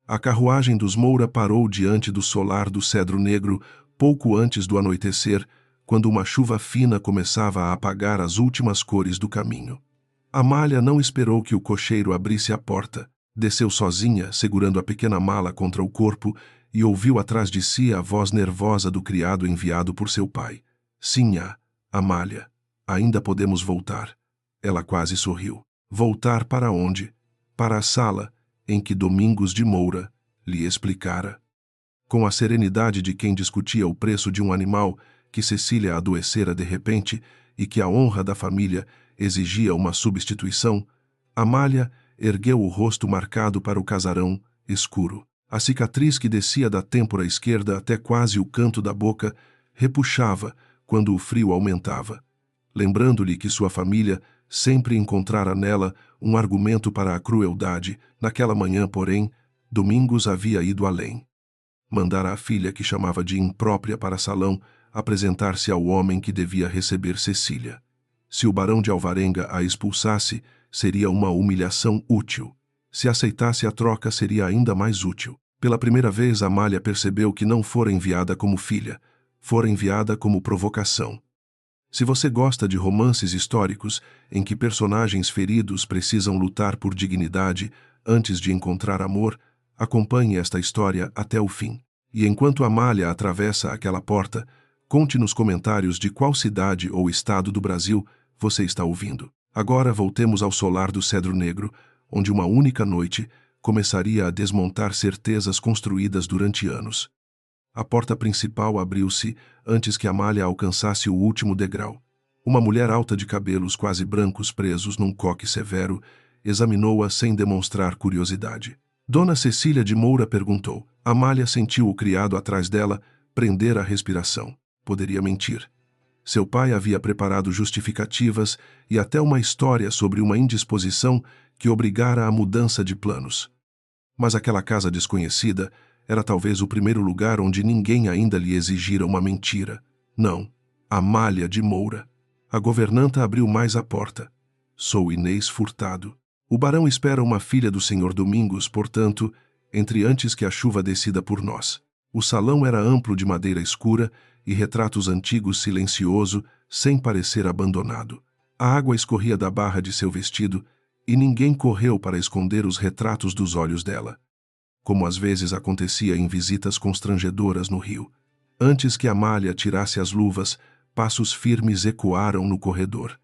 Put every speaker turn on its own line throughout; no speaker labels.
A carruagem dos Moura parou diante do solar do Cedro Negro pouco antes do anoitecer, quando uma chuva fina começava a apagar as últimas cores do caminho. Amália não esperou que o cocheiro abrisse a porta. Desceu sozinha, segurando a pequena mala contra o corpo, e ouviu atrás de si a voz nervosa do criado enviado por seu pai. Sim, Amália. Ainda podemos voltar. Ela quase sorriu. Voltar para onde? Para a sala em que Domingos de Moura lhe explicara. Com a serenidade de quem discutia o preço de um animal que Cecília adoecera de repente e que a honra da família exigia uma substituição, Amália ergueu o rosto marcado para o casarão escuro. A cicatriz que descia da têmpora esquerda até quase o canto da boca repuxava quando o frio aumentava, lembrando-lhe que sua família sempre encontrara nela um argumento para a crueldade. Naquela manhã, porém, Domingos havia ido além. Mandara a filha, que chamava de imprópria, para salão apresentar-se ao homem que devia receber Cecília. Se o barão de Alvarenga a expulsasse, seria uma humilhação útil. Se aceitasse a troca, seria ainda mais útil. Pela primeira vez, Amália percebeu que não fora enviada como filha, fora enviada como provocação. Se você gosta de romances históricos em que personagens feridos precisam lutar por dignidade antes de encontrar amor, acompanhe esta história até o fim. E enquanto Amália atravessa aquela porta, conte nos comentários de qual cidade ou estado do Brasil você está ouvindo. Agora voltemos ao solar do Cedro Negro, onde uma única noite começaria a desmontar certezas construídas durante anos. A porta principal abriu-se antes que Amália alcançasse o último degrau. Uma mulher alta de cabelos quase brancos presos num coque severo examinou-a sem demonstrar curiosidade. Dona Cecília de Moura perguntou. Amália sentiu o criado atrás dela prender a respiração. Poderia mentir. Seu pai havia preparado justificativas e até uma história sobre uma indisposição que obrigara à mudança de planos. Mas aquela casa desconhecida era talvez o primeiro lugar onde ninguém ainda lhe exigira uma mentira. Não, Amália de Moura. A governanta abriu mais a porta. Sou Inês Furtado. O barão espera uma filha do senhor Domingos, portanto, entre antes que a chuva descida por nós. O salão era amplo, de madeira escura e retratos antigos, silencioso, sem parecer abandonado. A água escorria da barra de seu vestido e ninguém correu para esconder os retratos dos olhos dela, como às vezes acontecia em visitas constrangedoras no Rio. Antes que Amália tirasse as luvas, passos firmes ecoaram no corredor.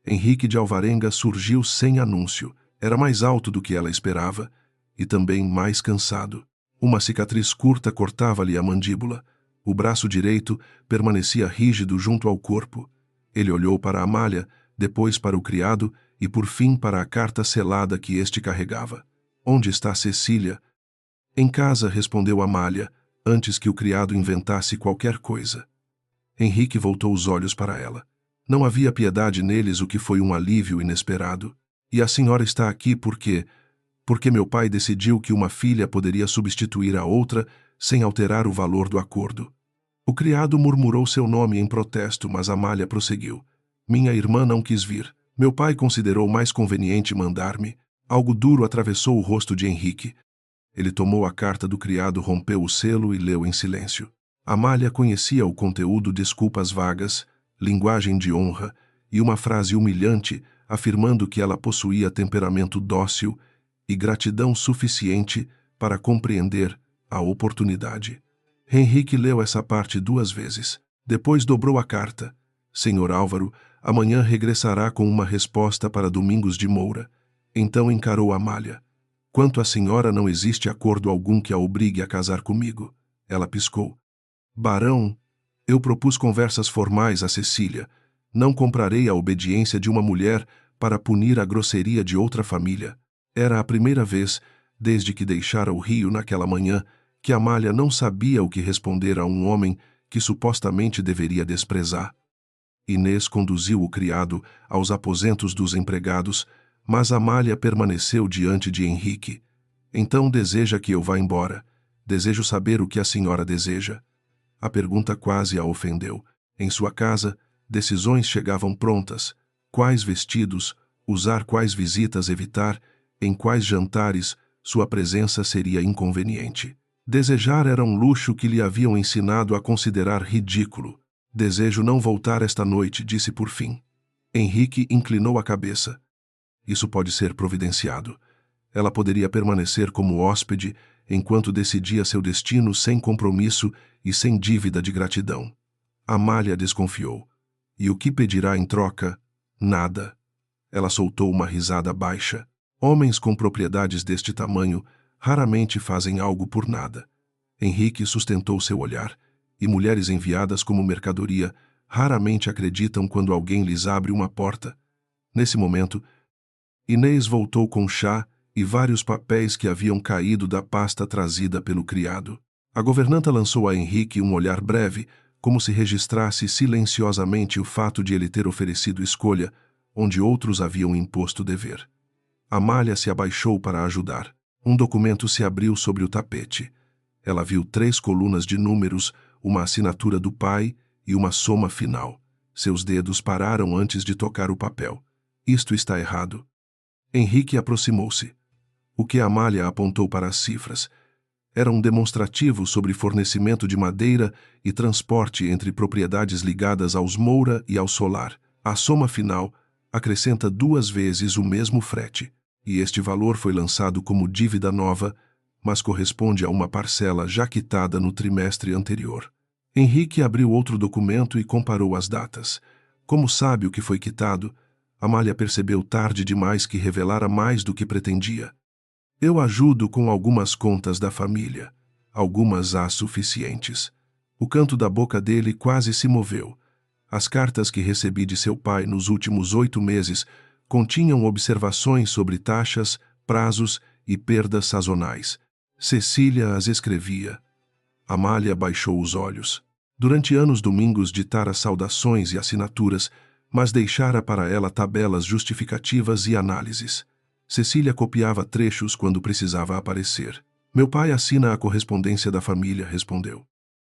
Henrique de Alvarenga surgiu sem anúncio. Era mais alto do que ela esperava e também mais cansado. Uma cicatriz curta cortava-lhe a mandíbula. O braço direito permanecia rígido junto ao corpo. Ele olhou para Amália, depois para o criado e por fim para a carta selada que este carregava. Onde está Cecília? Em casa, respondeu Amália, antes que o criado inventasse qualquer coisa. Henrique voltou os olhos para ela. Não havia piedade neles, o que foi um alívio inesperado. E a senhora está aqui porque meu pai decidiu que uma filha poderia substituir a outra sem alterar o valor do acordo. O criado murmurou seu nome em protesto, mas Amália prosseguiu. Minha irmã não quis vir. Meu pai considerou mais conveniente mandar-me. Algo duro atravessou o rosto de Henrique. Ele tomou a carta do criado, rompeu o selo e leu em silêncio. Amália conhecia o conteúdo: desculpas vagas, linguagem de honra e uma frase humilhante afirmando que ela possuía temperamento dócil e gratidão suficiente para compreender a oportunidade. Henrique leu essa parte 2 vezes. Depois dobrou a carta. Senhor Álvaro, amanhã regressará com uma resposta para Domingos de Moura. Então encarou Amália. Quanto à senhora, não existe acordo algum que a obrigue a casar comigo. Ela piscou. Barão, eu propus conversas formais a Cecília. Não comprarei a obediência de uma mulher para punir a grosseria de outra família. Era a primeira vez, desde que deixara o Rio naquela manhã, que Amália não sabia o que responder a um homem que supostamente deveria desprezar. Inês conduziu o criado aos aposentos dos empregados, mas Amália permaneceu diante de Henrique. Então deseja que eu vá embora. Desejo saber o que a senhora deseja. A pergunta quase a ofendeu. Em sua casa, decisões chegavam prontas. Quais vestidos, usar, quais visitas evitar, em quais jantares, Sua presença seria inconveniente. Desejar era um luxo que lhe haviam ensinado a considerar ridículo. Desejo não voltar esta noite, disse por fim. Henrique inclinou a cabeça. Isso pode ser providenciado. Ela poderia permanecer como hóspede enquanto decidia seu destino sem compromisso e sem dívida de gratidão. Amália desconfiou. E o que pedirá em troca? Nada. Ela soltou uma risada baixa. Homens com propriedades deste tamanho raramente fazem algo por nada. Henrique sustentou seu olhar, e mulheres enviadas como mercadoria raramente acreditam quando alguém lhes abre uma porta. Nesse momento, Inês voltou com chá e vários papéis que haviam caído da pasta trazida pelo criado. A governanta lançou a Henrique um olhar breve, como se registrasse silenciosamente o fato de ele ter oferecido escolha, onde outros haviam imposto dever. Amália se abaixou para ajudar. Um documento se abriu sobre o tapete. Ela viu 3 colunas de números, uma assinatura do pai e uma soma final. Seus dedos pararam antes de tocar o papel. Isto está errado. Henrique aproximou-se. O que Amália apontou para as cifras era um demonstrativo sobre fornecimento de madeira e transporte entre propriedades ligadas aos Moura e ao Solar. A soma final acrescenta 2 vezes o mesmo frete, e este valor foi lançado como dívida nova, mas corresponde a uma parcela já quitada no trimestre anterior. Henrique abriu outro documento e comparou as datas. Como sabe o que foi quitado, Amália percebeu tarde demais que revelara mais do que pretendia. Eu ajudo com algumas contas da família. Algumas há suficientes. O canto da boca dele quase se moveu. As cartas que recebi de seu pai nos últimos 8 meses continham observações sobre taxas, prazos e perdas sazonais. Cecília as escrevia. Amália baixou os olhos. Durante anos domingos ditara saudações e assinaturas, mas deixara para ela tabelas justificativas e análises. Cecília copiava trechos quando precisava aparecer. Meu pai assina a correspondência da família, respondeu.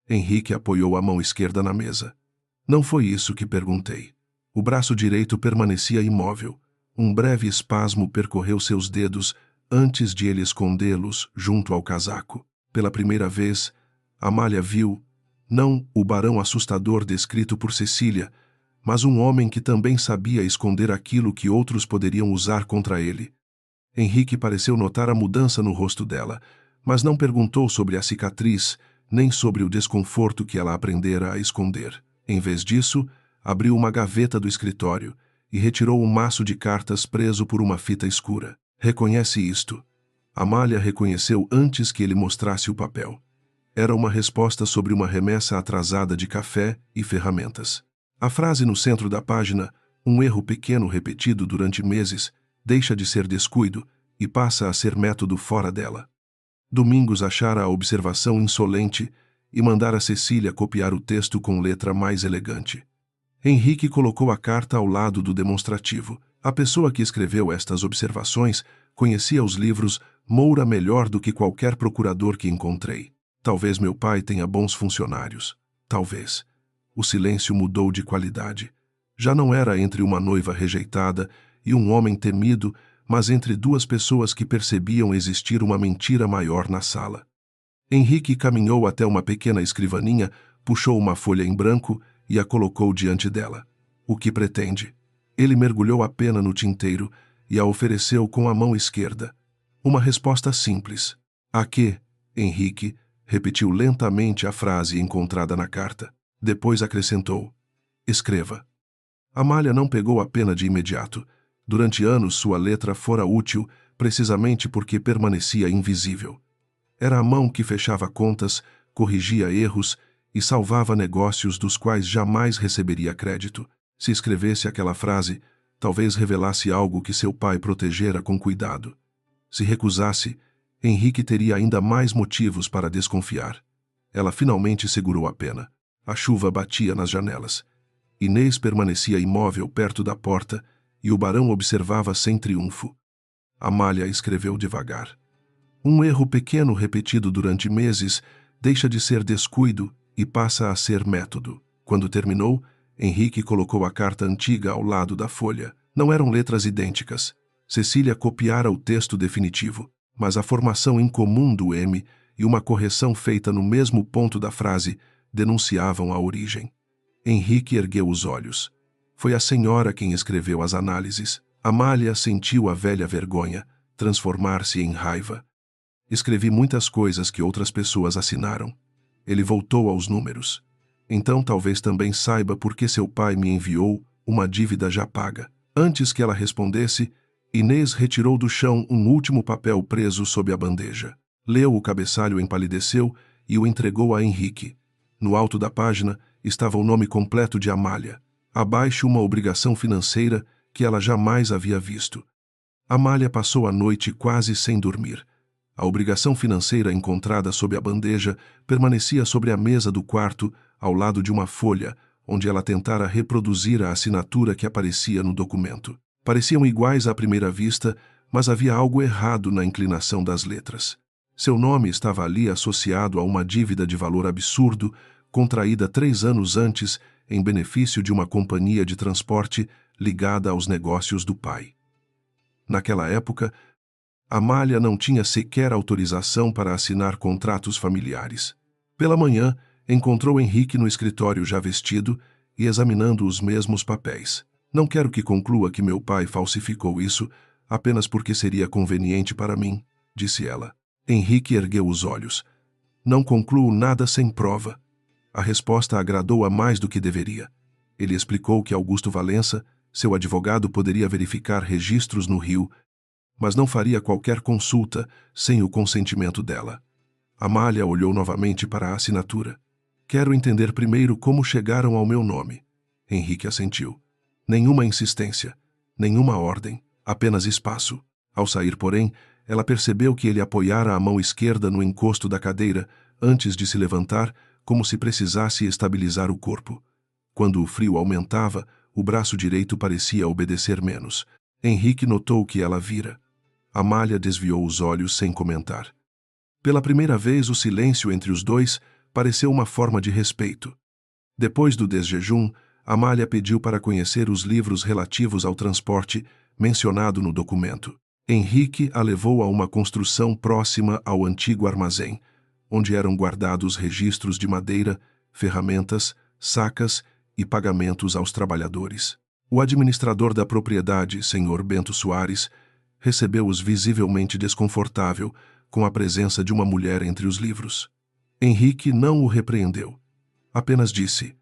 Henrique apoiou a mão esquerda na mesa. Não foi isso que perguntei. O braço direito permanecia imóvel. Um breve espasmo percorreu seus dedos antes de ele escondê-los junto ao casaco. Pela primeira vez, Amália viu, não o barão assustador descrito por Cecília, mas um homem que também sabia esconder aquilo que outros poderiam usar contra ele. Henrique pareceu notar a mudança no rosto dela, mas não perguntou sobre a cicatriz, nem sobre o desconforto que ela aprendera a esconder. Em vez disso, abriu uma gaveta do escritório e retirou um maço de cartas preso por uma fita escura. Reconhece isto? Amália reconheceu antes que ele mostrasse o papel. Era uma resposta sobre uma remessa atrasada de café e ferramentas. A frase no centro da página, um erro pequeno repetido durante meses, deixa de ser descuido e passa a ser método fora dela. Domingos achara a observação insolente e mandara Cecília copiar o texto com letra mais elegante. Henrique colocou a carta ao lado do demonstrativo. A pessoa que escreveu estas observações conhecia os livros Moura melhor do que qualquer procurador que encontrei. Talvez meu pai tenha bons funcionários. Talvez. O silêncio mudou de qualidade. Já não era entre uma noiva rejeitada e um homem temido, mas entre 2 pessoas que percebiam existir uma mentira maior na sala. Henrique caminhou até uma pequena escrivaninha, puxou uma folha em branco e a colocou diante dela. O que pretende? Ele mergulhou a pena no tinteiro e a ofereceu com a mão esquerda. Uma resposta simples. A que? Henrique repetiu lentamente a frase encontrada na carta. Depois acrescentou. Escreva. Amália não pegou a pena de imediato. Durante anos sua letra fora útil, precisamente porque permanecia invisível. Era a mão que fechava contas, corrigia erros e salvava negócios dos quais jamais receberia crédito. Se escrevesse aquela frase, talvez revelasse algo que seu pai protegera com cuidado. Se recusasse, Henrique teria ainda mais motivos para desconfiar. Ela finalmente segurou a pena. A chuva batia nas janelas. Inês permanecia imóvel perto da porta e o barão observava sem triunfo. Amália escreveu devagar. Um erro pequeno repetido durante meses deixa de ser descuido e passa a ser método. Quando terminou, Henrique colocou a carta antiga ao lado da folha. Não eram letras idênticas. Cecília copiara o texto definitivo, mas a formação incomum do M e uma correção feita no mesmo ponto da frase denunciavam a origem. Henrique ergueu os olhos. Foi a senhora quem escreveu as análises. Amália sentiu a velha vergonha transformar-se em raiva. Escrevi muitas coisas que outras pessoas assinaram. Ele voltou aos números. Então talvez também saiba por que seu pai me enviou uma dívida já paga. Antes que ela respondesse, Inês retirou do chão um último papel preso sob a bandeja. Leu o cabeçalho, empalideceu e o entregou a Henrique. No alto da página estava o nome completo de Amália. Abaixo, uma obrigação financeira que ela jamais havia visto. Amália passou a noite quase sem dormir. A obrigação financeira encontrada sob a bandeja permanecia sobre a mesa do quarto, ao lado de uma folha, onde ela tentara reproduzir a assinatura que aparecia no documento. Pareciam iguais à primeira vista, mas havia algo errado na inclinação das letras. Seu nome estava ali associado a uma dívida de valor absurdo, contraída 3 anos antes, em benefício de uma companhia de transporte ligada aos negócios do pai. Naquela época, Amália não tinha sequer autorização para assinar contratos familiares. Pela manhã, encontrou Henrique no escritório já vestido e examinando os mesmos papéis. Não quero que conclua que meu pai falsificou isso apenas porque seria conveniente para mim, disse ela. Henrique ergueu os olhos. Não concluo nada sem prova. A resposta agradou-a mais do que deveria. Ele explicou que Augusto Valença, seu advogado, poderia verificar registros no Rio, mas não faria qualquer consulta sem o consentimento dela. Amália olhou novamente para a assinatura. Quero entender primeiro como chegaram ao meu nome. Henrique assentiu. Nenhuma insistência, nenhuma ordem, apenas espaço. Ao sair, porém, ela percebeu que ele apoiara a mão esquerda no encosto da cadeira antes de se levantar, como se precisasse estabilizar o corpo. Quando o frio aumentava, o braço direito parecia obedecer menos. Henrique notou que ela vira. Amália desviou os olhos sem comentar. Pela primeira vez, o silêncio entre os dois pareceu uma forma de respeito. Depois do desjejum, Amália pediu para conhecer os livros relativos ao transporte mencionado no documento. Henrique a levou a uma construção próxima ao antigo armazém, onde eram guardados registros de madeira, ferramentas, sacas e pagamentos aos trabalhadores. O administrador da propriedade, Sr. Bento Soares, recebeu-os visivelmente desconfortável com a presença de uma mulher entre os livros. Henrique não o repreendeu. Apenas disse: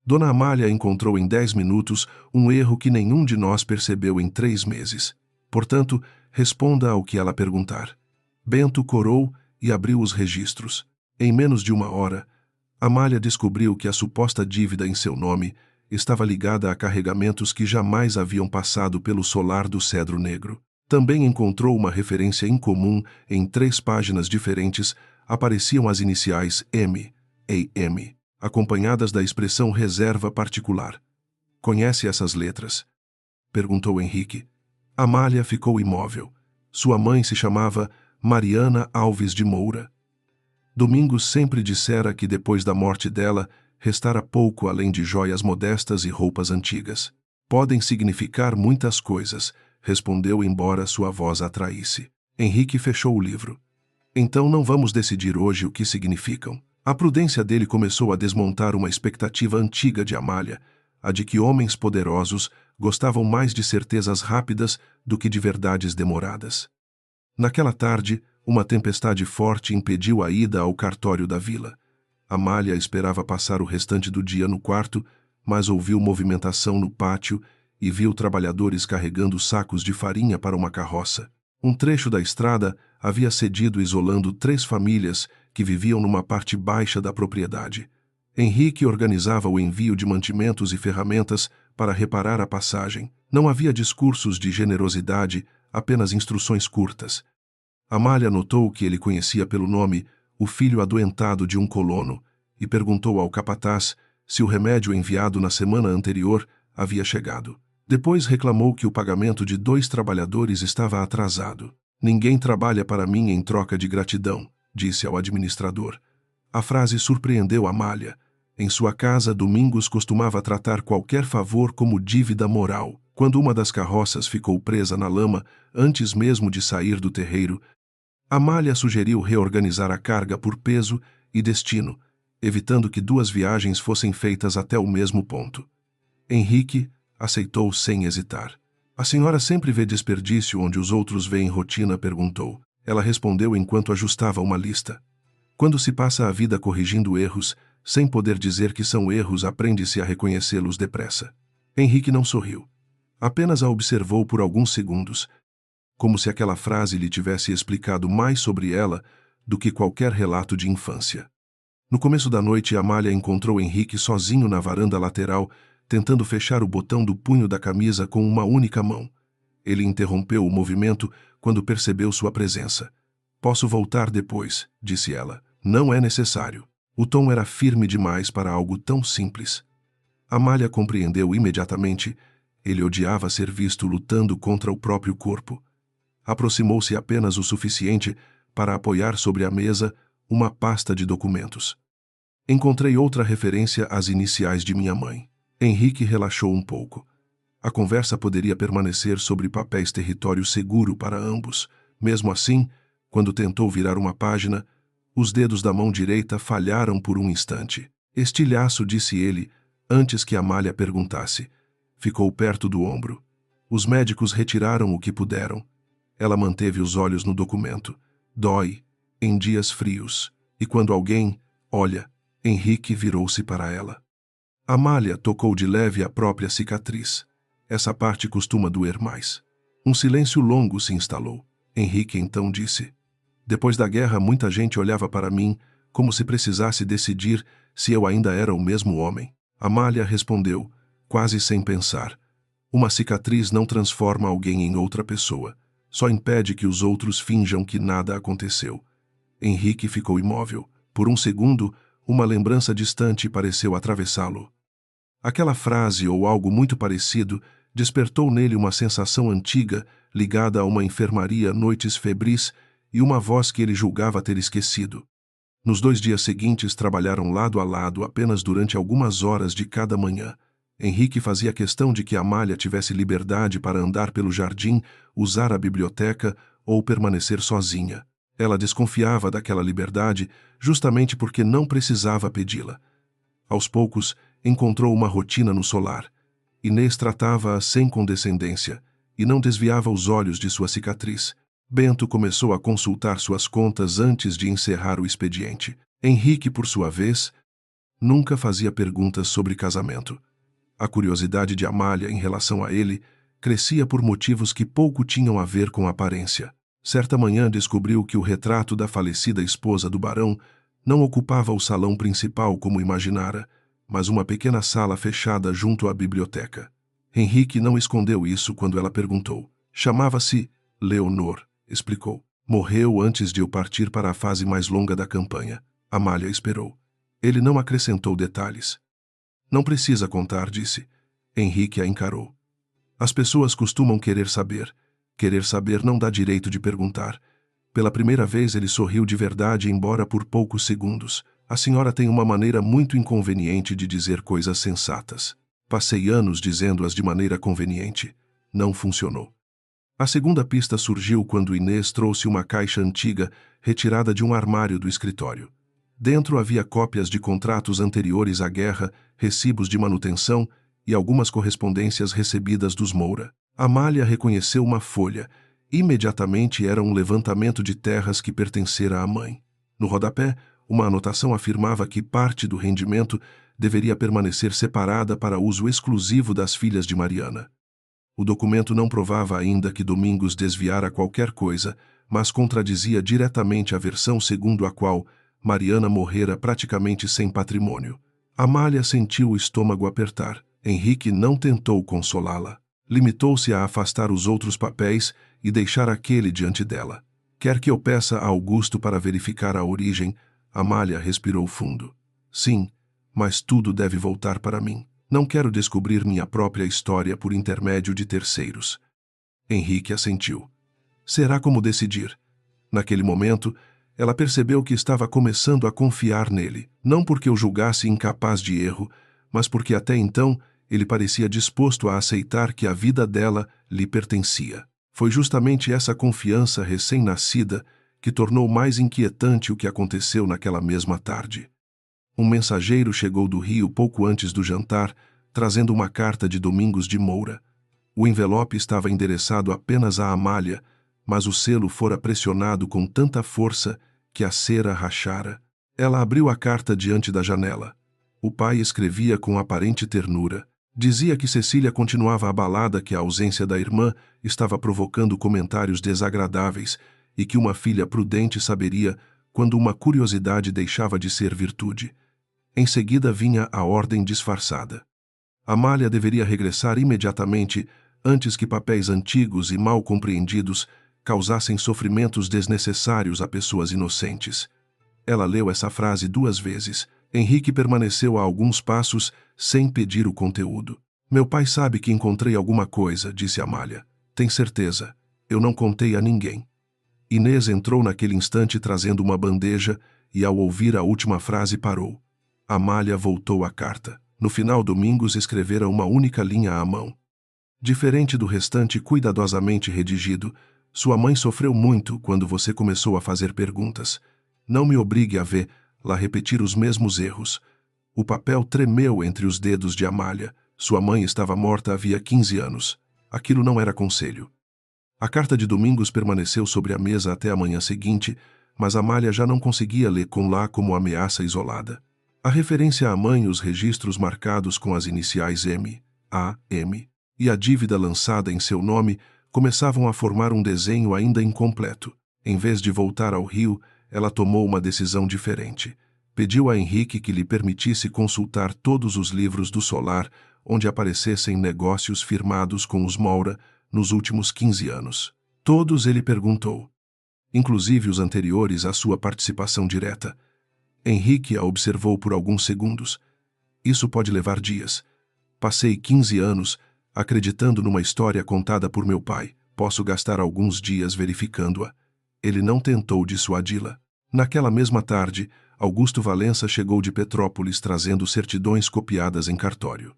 Dona Amália encontrou em 10 minutos um erro que nenhum de nós percebeu em 3 meses. Portanto, responda ao que ela perguntar. Bento corou e abriu os registros. Em menos de 1 hora, Amália descobriu que a suposta dívida em seu nome estava ligada a carregamentos que jamais haviam passado pelo solar do Cedro Negro. Também encontrou uma referência incomum. Em 3 páginas diferentes apareciam as iniciais M, AM, acompanhadas da expressão reserva particular. Conhece essas letras? Perguntou Henrique. Amália ficou imóvel. Sua mãe se chamava Mariana Alves de Moura. Domingos sempre dissera que depois da morte dela restara pouco além de joias modestas e roupas antigas. Podem significar muitas coisas, respondeu, embora sua voz a traísse. Henrique fechou o livro. Então não vamos decidir hoje o que significam. A prudência dele começou a desmontar uma expectativa antiga de Amália, a de que homens poderosos gostavam mais de certezas rápidas do que de verdades demoradas. Naquela tarde, uma tempestade forte impediu a ida ao cartório da vila. Amália esperava passar o restante do dia no quarto, mas ouviu movimentação no pátio e viu trabalhadores carregando sacos de farinha para uma carroça. Um trecho da estrada havia cedido, isolando 3 famílias que viviam numa parte baixa da propriedade. Henrique organizava o envio de mantimentos e ferramentas para reparar a passagem. Não havia discursos de generosidade, apenas instruções curtas. Amália notou que ele conhecia pelo nome o filho adoentado de um colono e perguntou ao capataz se o remédio enviado na semana anterior havia chegado. Depois reclamou que o pagamento de 2 trabalhadores estava atrasado. Ninguém trabalha para mim em troca de gratidão, disse ao administrador. A frase surpreendeu Amália. Em sua casa, Domingos costumava tratar qualquer favor como dívida moral. Quando uma das carroças ficou presa na lama, antes mesmo de sair do terreiro, Amália sugeriu reorganizar a carga por peso e destino, evitando que 2 viagens fossem feitas até o mesmo ponto. Henrique aceitou sem hesitar. A senhora sempre vê desperdício onde os outros veem rotina? Perguntou. Ela respondeu enquanto ajustava uma lista. Quando se passa a vida corrigindo erros, sem poder dizer que são erros, aprende-se a reconhecê-los depressa. Henrique não sorriu. Apenas a observou por alguns segundos, como se aquela frase lhe tivesse explicado mais sobre ela do que qualquer relato de infância. No começo da noite, Amália encontrou Henrique sozinho na varanda lateral, tentando fechar o botão do punho da camisa com uma única mão. Ele interrompeu o movimento quando percebeu sua presença. Posso voltar depois, disse ela. Não é necessário. O tom era firme demais para algo tão simples. Amália compreendeu imediatamente. Ele odiava ser visto lutando contra o próprio corpo. Aproximou-se apenas o suficiente para apoiar sobre a mesa uma pasta de documentos. Encontrei outra referência às iniciais de minha mãe. Henrique relaxou um pouco. A conversa poderia permanecer sobre papéis, território seguro para ambos. Mesmo assim, quando tentou virar uma página, os dedos da mão direita falharam por um instante. Estilhaço, disse ele, antes que Amália perguntasse. Ficou perto do ombro. Os médicos retiraram o que puderam. Ela manteve os olhos no documento. Dói, em dias frios. E quando alguém olha, Henrique virou-se para ela. Amália tocou de leve a própria cicatriz. Essa parte costuma doer mais. Um silêncio longo se instalou. Henrique então disse: depois da guerra, muita gente olhava para mim como se precisasse decidir se eu ainda era o mesmo homem. Amália respondeu, quase sem pensar: uma cicatriz não transforma alguém em outra pessoa. Só impede que os outros finjam que nada aconteceu. Henrique ficou imóvel. Por um segundo, uma lembrança distante pareceu atravessá-lo. Aquela frase ou algo muito parecido despertou nele uma sensação antiga ligada a uma enfermaria, noites febris e uma voz que ele julgava ter esquecido. Nos 2 dias seguintes trabalharam lado a lado apenas durante algumas horas de cada manhã. Henrique fazia questão de que Amália tivesse liberdade para andar pelo jardim, usar a biblioteca ou permanecer sozinha. Ela desconfiava daquela liberdade justamente porque não precisava pedi-la. Aos poucos, encontrou uma rotina no solar. Inês tratava-a sem condescendência e não desviava os olhos de sua cicatriz. Bento começou a consultar suas contas antes de encerrar o expediente. Henrique, por sua vez, nunca fazia perguntas sobre casamento. A curiosidade de Amália em relação a ele crescia por motivos que pouco tinham a ver com a aparência. Certa manhã descobriu que o retrato da falecida esposa do barão não ocupava o salão principal como imaginara, mas uma pequena sala fechada junto à biblioteca. Henrique não escondeu isso quando ela perguntou. Chamava-se Leonor, explicou. Morreu antes de eu partir para a fase mais longa da campanha. Amália esperou. Ele não acrescentou detalhes. Não precisa contar, disse. Henrique a encarou. As pessoas costumam querer saber. Querer saber não dá direito de perguntar. Pela primeira vez ele sorriu de verdade, embora por poucos segundos. A senhora tem uma maneira muito inconveniente de dizer coisas sensatas. Passei anos dizendo-as de maneira conveniente. Não funcionou. A segunda pista surgiu quando Inês trouxe uma caixa antiga retirada de um armário do escritório. Dentro havia cópias de contratos anteriores à guerra, recibos de manutenção e algumas correspondências recebidas dos Moura. Amália reconheceu uma folha. Imediatamente era um levantamento de terras que pertencera à mãe. No rodapé, uma anotação afirmava que parte do rendimento deveria permanecer separada para uso exclusivo das filhas de Mariana. O documento não provava ainda que Domingos desviara qualquer coisa, mas contradizia diretamente a versão segundo a qual Mariana morrera praticamente sem patrimônio. Amália sentiu o estômago apertar. Henrique não tentou consolá-la. Limitou-se a afastar os outros papéis e deixar aquele diante dela. Quer que eu peça a Augusto para verificar a origem? Amália respirou fundo. Sim, mas tudo deve voltar para mim. Não quero descobrir minha própria história por intermédio de terceiros. Henrique assentiu. Será como decidir. Naquele momento, ela percebeu que estava começando a confiar nele, não porque o julgasse incapaz de erro, mas porque até então ele parecia disposto a aceitar que a vida dela lhe pertencia. Foi justamente essa confiança recém-nascida que tornou mais inquietante o que aconteceu naquela mesma tarde. Um mensageiro chegou do Rio pouco antes do jantar, trazendo uma carta de Domingos de Moura. O envelope estava endereçado apenas a Amália, mas o selo fora pressionado com tanta força que a cera rachara. Ela abriu a carta diante da janela. O pai escrevia com aparente ternura. Dizia que Cecília continuava abalada, que a ausência da irmã estava provocando comentários desagradáveis e que uma filha prudente saberia quando uma curiosidade deixava de ser virtude. Em seguida vinha a ordem disfarçada. Amália deveria regressar imediatamente antes que papéis antigos e mal compreendidos causassem sofrimentos desnecessários a pessoas inocentes. Ela leu essa frase 2 vezes. Henrique permaneceu a alguns passos, sem pedir o conteúdo. Meu pai sabe que encontrei alguma coisa, disse Amália. Tem certeza? Eu não contei a ninguém. Inês entrou naquele instante trazendo uma bandeja e, ao ouvir a última frase, parou. Amália voltou à carta. No final, Domingos escrevera uma única linha à mão. Diferente do restante cuidadosamente redigido, sua mãe sofreu muito quando você começou a fazer perguntas. Não me obrigue a vê-la repetir os mesmos erros. O papel tremeu entre os dedos de Amália. Sua mãe estava morta havia 15 anos. Aquilo não era conselho. A carta de Domingos permaneceu sobre a mesa até a manhã seguinte, mas Amália já não conseguia ler com lá como ameaça isolada. A referência à mãe, os registros marcados com as iniciais M, A, M, e a dívida lançada em seu nome começavam a formar um desenho ainda incompleto. Em vez de voltar ao Rio, ela tomou uma decisão diferente. Pediu a Henrique que lhe permitisse consultar todos os livros do Solar onde aparecessem negócios firmados com os Moura nos últimos 15 anos. Todos ele perguntou, inclusive os anteriores à sua participação direta. Henrique a observou por alguns segundos. Isso pode levar dias. Passei 15 anos acreditando numa história contada por meu pai. Posso gastar alguns dias verificando-a. Ele não tentou dissuadi-la. Naquela mesma tarde, Augusto Valença chegou de Petrópolis trazendo certidões copiadas em cartório.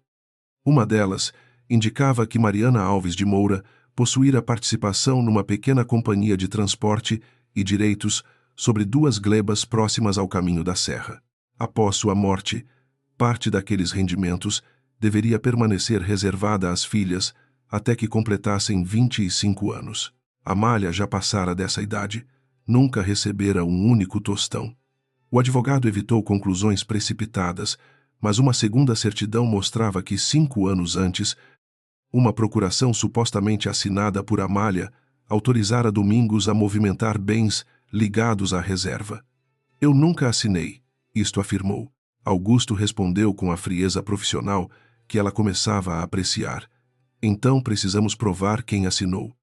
Uma delas indicava que Mariana Alves de Moura possuíra participação numa pequena companhia de transporte e direitos sobre 2 glebas próximas ao caminho da serra. Após sua morte, parte daqueles rendimentos deveria permanecer reservada às filhas até que completassem 25 anos. Amália já passara dessa idade, nunca recebera um único tostão. O advogado evitou conclusões precipitadas, mas uma segunda certidão mostrava que 5 anos antes, uma procuração supostamente assinada por Amália autorizara Domingos a movimentar bens ligados à reserva. Eu nunca assinei, isto afirmou. Augusto respondeu com a frieza profissional que ela começava a apreciar. Então precisamos provar quem assinou.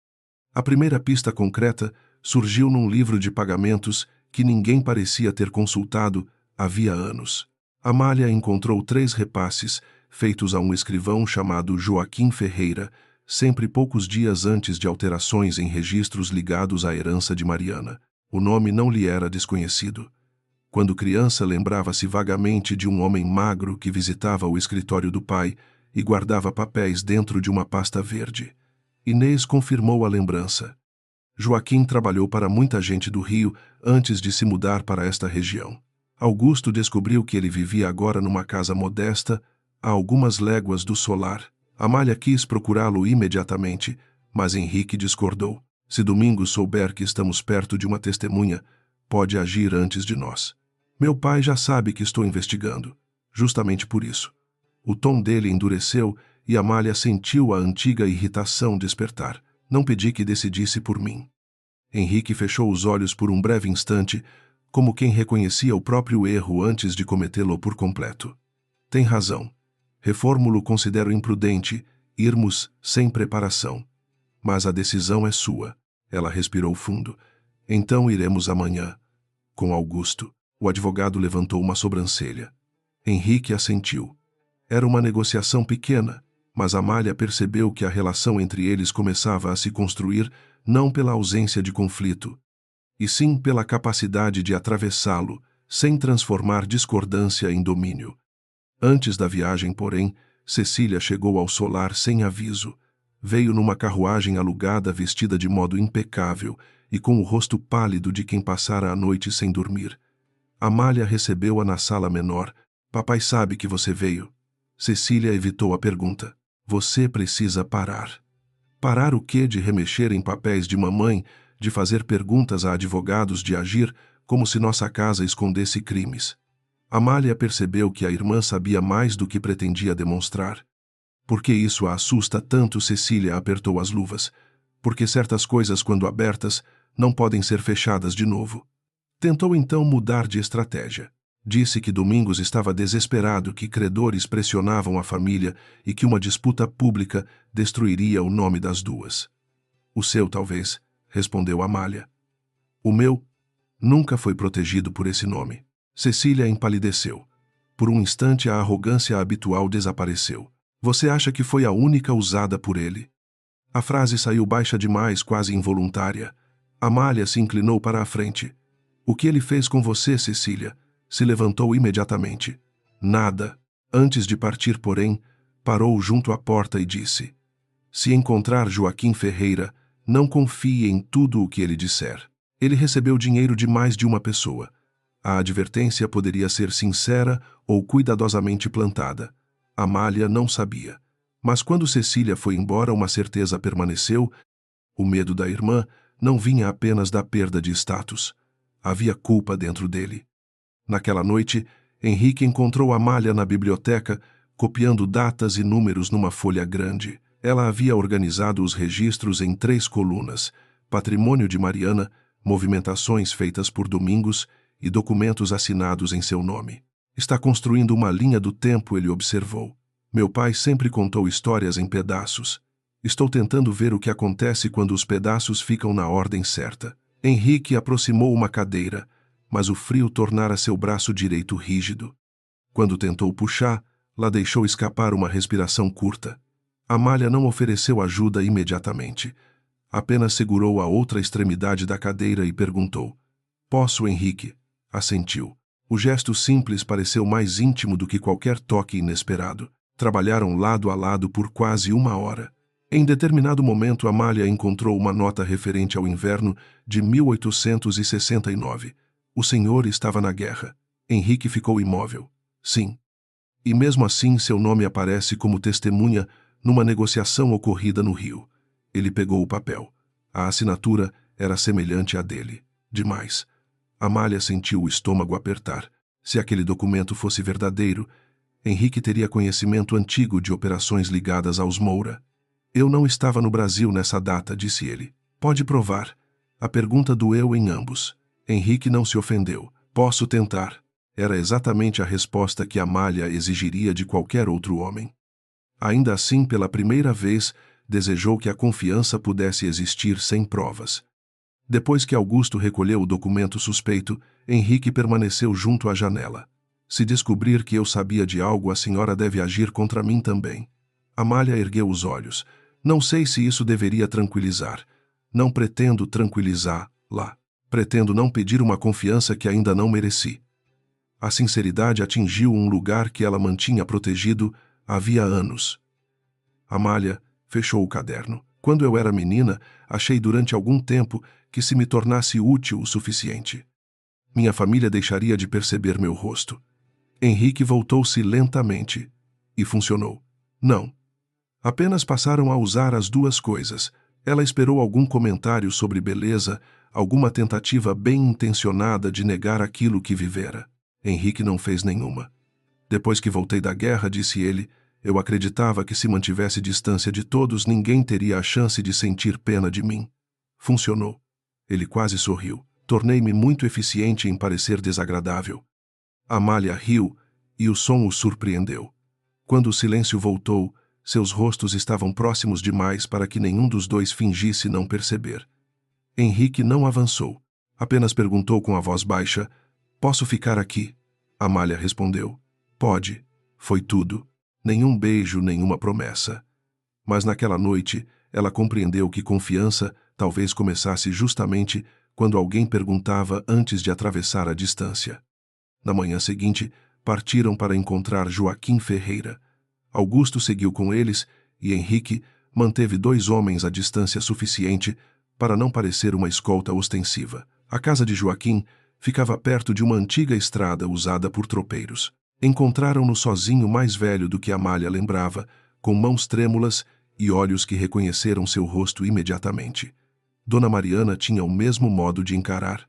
A primeira pista concreta surgiu num livro de pagamentos que ninguém parecia ter consultado havia anos. Amália encontrou 3 repasses feitos a um escrivão chamado Joaquim Ferreira, sempre poucos dias antes de alterações em registros ligados à herança de Mariana. O nome não lhe era desconhecido. Quando criança, lembrava-se vagamente de um homem magro que visitava o escritório do pai e guardava papéis dentro de uma pasta verde. Inês confirmou a lembrança. Joaquim trabalhou para muita gente do Rio antes de se mudar para esta região. Augusto descobriu que ele vivia agora numa casa modesta, a algumas léguas do Solar. Amália quis procurá-lo imediatamente, mas Henrique discordou. Se Domingos souber que estamos perto de uma testemunha, pode agir antes de nós. Meu pai já sabe que estou investigando. Justamente por isso. O tom dele endureceu e Amália sentiu a antiga irritação despertar. Não pedi que decidisse por mim. Henrique fechou os olhos por um breve instante, como quem reconhecia o próprio erro antes de cometê-lo por completo. Tem razão. Reformulo considero imprudente irmos sem preparação. Mas a decisão é sua. Ela respirou fundo. Então iremos amanhã. Com Augusto. O advogado levantou uma sobrancelha. Henrique assentiu. Era uma negociação pequena, mas Amália percebeu que a relação entre eles começava a se construir não pela ausência de conflito, e sim pela capacidade de atravessá-lo, sem transformar discordância em domínio. Antes da viagem, porém, Cecília chegou ao Solar sem aviso. Veio numa carruagem alugada vestida de modo impecável e com o rosto pálido de quem passara a noite sem dormir. Amália recebeu-a na sala menor. Papai sabe que você veio. Cecília evitou a pergunta. Você precisa parar. Parar o quê de remexer em papéis de mamãe, de fazer perguntas a advogados, de agir como se nossa casa escondesse crimes? Amália percebeu que a irmã sabia mais do que pretendia demonstrar. Por que isso a assusta tanto? Cecília apertou as luvas. Porque certas coisas, quando abertas, não podem ser fechadas de novo. Tentou então mudar de estratégia. Disse que Domingos estava desesperado, que credores pressionavam a família e que uma disputa pública destruiria o nome das duas. O seu, talvez, respondeu Amália. O meu nunca foi protegido por esse nome. Cecília empalideceu. Por um instante a arrogância habitual desapareceu. Você acha que foi a única usada por ele? A frase saiu baixa demais, quase involuntária. Amália se inclinou para a frente. O que ele fez com você, Cecília? Se levantou imediatamente. Nada. Antes de partir, porém, parou junto à porta e disse: se encontrar Joaquim Ferreira, não confie em tudo o que ele disser. Ele recebeu dinheiro de mais de uma pessoa. A advertência poderia ser sincera ou cuidadosamente plantada. Amália não sabia. Mas quando Cecília foi embora, uma certeza permaneceu. O medo da irmã não vinha apenas da perda de status. Havia culpa dentro dele. Naquela noite, Henrique encontrou Amália na biblioteca, copiando datas e números numa folha grande. Ela havia organizado os registros em 3 colunas: patrimônio de Mariana, movimentações feitas por Domingos e documentos assinados em seu nome. Está construindo uma linha do tempo, ele observou. Meu pai sempre contou histórias em pedaços. Estou tentando ver o que acontece quando os pedaços ficam na ordem certa. Henrique aproximou uma cadeira, mas o frio tornara seu braço direito rígido. Quando tentou puxar, lá deixou escapar uma respiração curta. Amália não ofereceu ajuda imediatamente. Apenas segurou a outra extremidade da cadeira e perguntou: posso, Henrique? Assentiu. O gesto simples pareceu mais íntimo do que qualquer toque inesperado. Trabalharam lado a lado por quase 1 hora. Em determinado momento, Amália encontrou uma nota referente ao inverno de 1869. O senhor estava na guerra. Henrique ficou imóvel. Sim. E mesmo assim seu nome aparece como testemunha numa negociação ocorrida no Rio. Ele pegou o papel. A assinatura era semelhante à dele. Demais. Amália sentiu o estômago apertar. Se aquele documento fosse verdadeiro, Henrique teria conhecimento antigo de operações ligadas aos Moura. Eu não estava no Brasil nessa data, disse ele. Pode provar. A pergunta doeu em ambos. Henrique não se ofendeu. Posso tentar. Era exatamente a resposta que Amália exigiria de qualquer outro homem. Ainda assim, pela primeira vez, desejou que a confiança pudesse existir sem provas. Depois que Augusto recolheu o documento suspeito, Henrique permaneceu junto à janela. Se descobrir que eu sabia de algo, a senhora deve agir contra mim também. Amália ergueu os olhos. Não sei se isso deveria tranquilizar. Não pretendo tranquilizá-la. Pretendo não pedir uma confiança que ainda não mereci. A sinceridade atingiu um lugar que ela mantinha protegido havia anos. Amália fechou o caderno. Quando eu era menina, achei durante algum tempo que se me tornasse útil o suficiente, minha família deixaria de perceber meu rosto. Henrique voltou-se lentamente. E funcionou. Não. Apenas passaram a usar as duas coisas. Ela esperou algum comentário sobre beleza, alguma tentativa bem intencionada de negar aquilo que vivera. Henrique não fez nenhuma. Depois que voltei da guerra, disse ele, eu acreditava que se mantivesse distância de todos, ninguém teria a chance de sentir pena de mim. Funcionou. Ele quase sorriu. Tornei-me muito eficiente em parecer desagradável. Amália riu, e o som o surpreendeu. Quando o silêncio voltou, seus rostos estavam próximos demais para que nenhum dos dois fingisse não perceber. Henrique não avançou. Apenas perguntou com a voz baixa, posso ficar aqui? Amália respondeu, pode. Foi tudo. Nenhum beijo, nenhuma promessa. Mas naquela noite, ela compreendeu que confiança talvez começasse justamente quando alguém perguntava antes de atravessar a distância. Na manhã seguinte, partiram para encontrar Joaquim Ferreira. Augusto seguiu com eles e Henrique manteve 2 homens à distância suficiente para não parecer uma escolta ostensiva. A casa de Joaquim ficava perto de uma antiga estrada usada por tropeiros. Encontraram-no sozinho, mais velho do que Amália lembrava, com mãos trêmulas e olhos que reconheceram seu rosto imediatamente. Dona Mariana tinha o mesmo modo de encarar.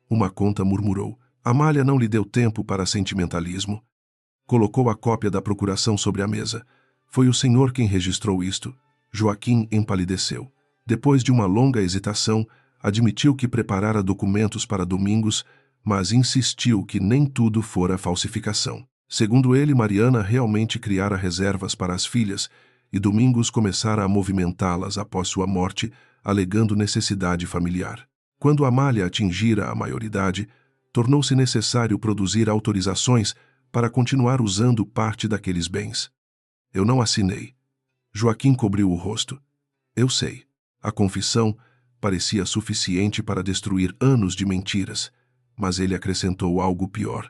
Uma conta, murmurou. Amália não lhe deu tempo para sentimentalismo. Colocou a cópia da procuração sobre a mesa. Foi o senhor quem registrou isto. Joaquim empalideceu. Depois de uma longa hesitação, admitiu que preparara documentos para Domingos, mas insistiu que nem tudo fora falsificação. Segundo ele, Mariana realmente criara reservas para as filhas, e Domingos começara a movimentá-las após sua morte, alegando necessidade familiar. Quando Amália atingira a maioridade, tornou-se necessário produzir autorizações para continuar usando parte daqueles bens. Eu não assinei. Joaquim cobriu o rosto. Eu sei. A confissão parecia suficiente para destruir anos de mentiras, mas ele acrescentou algo pior.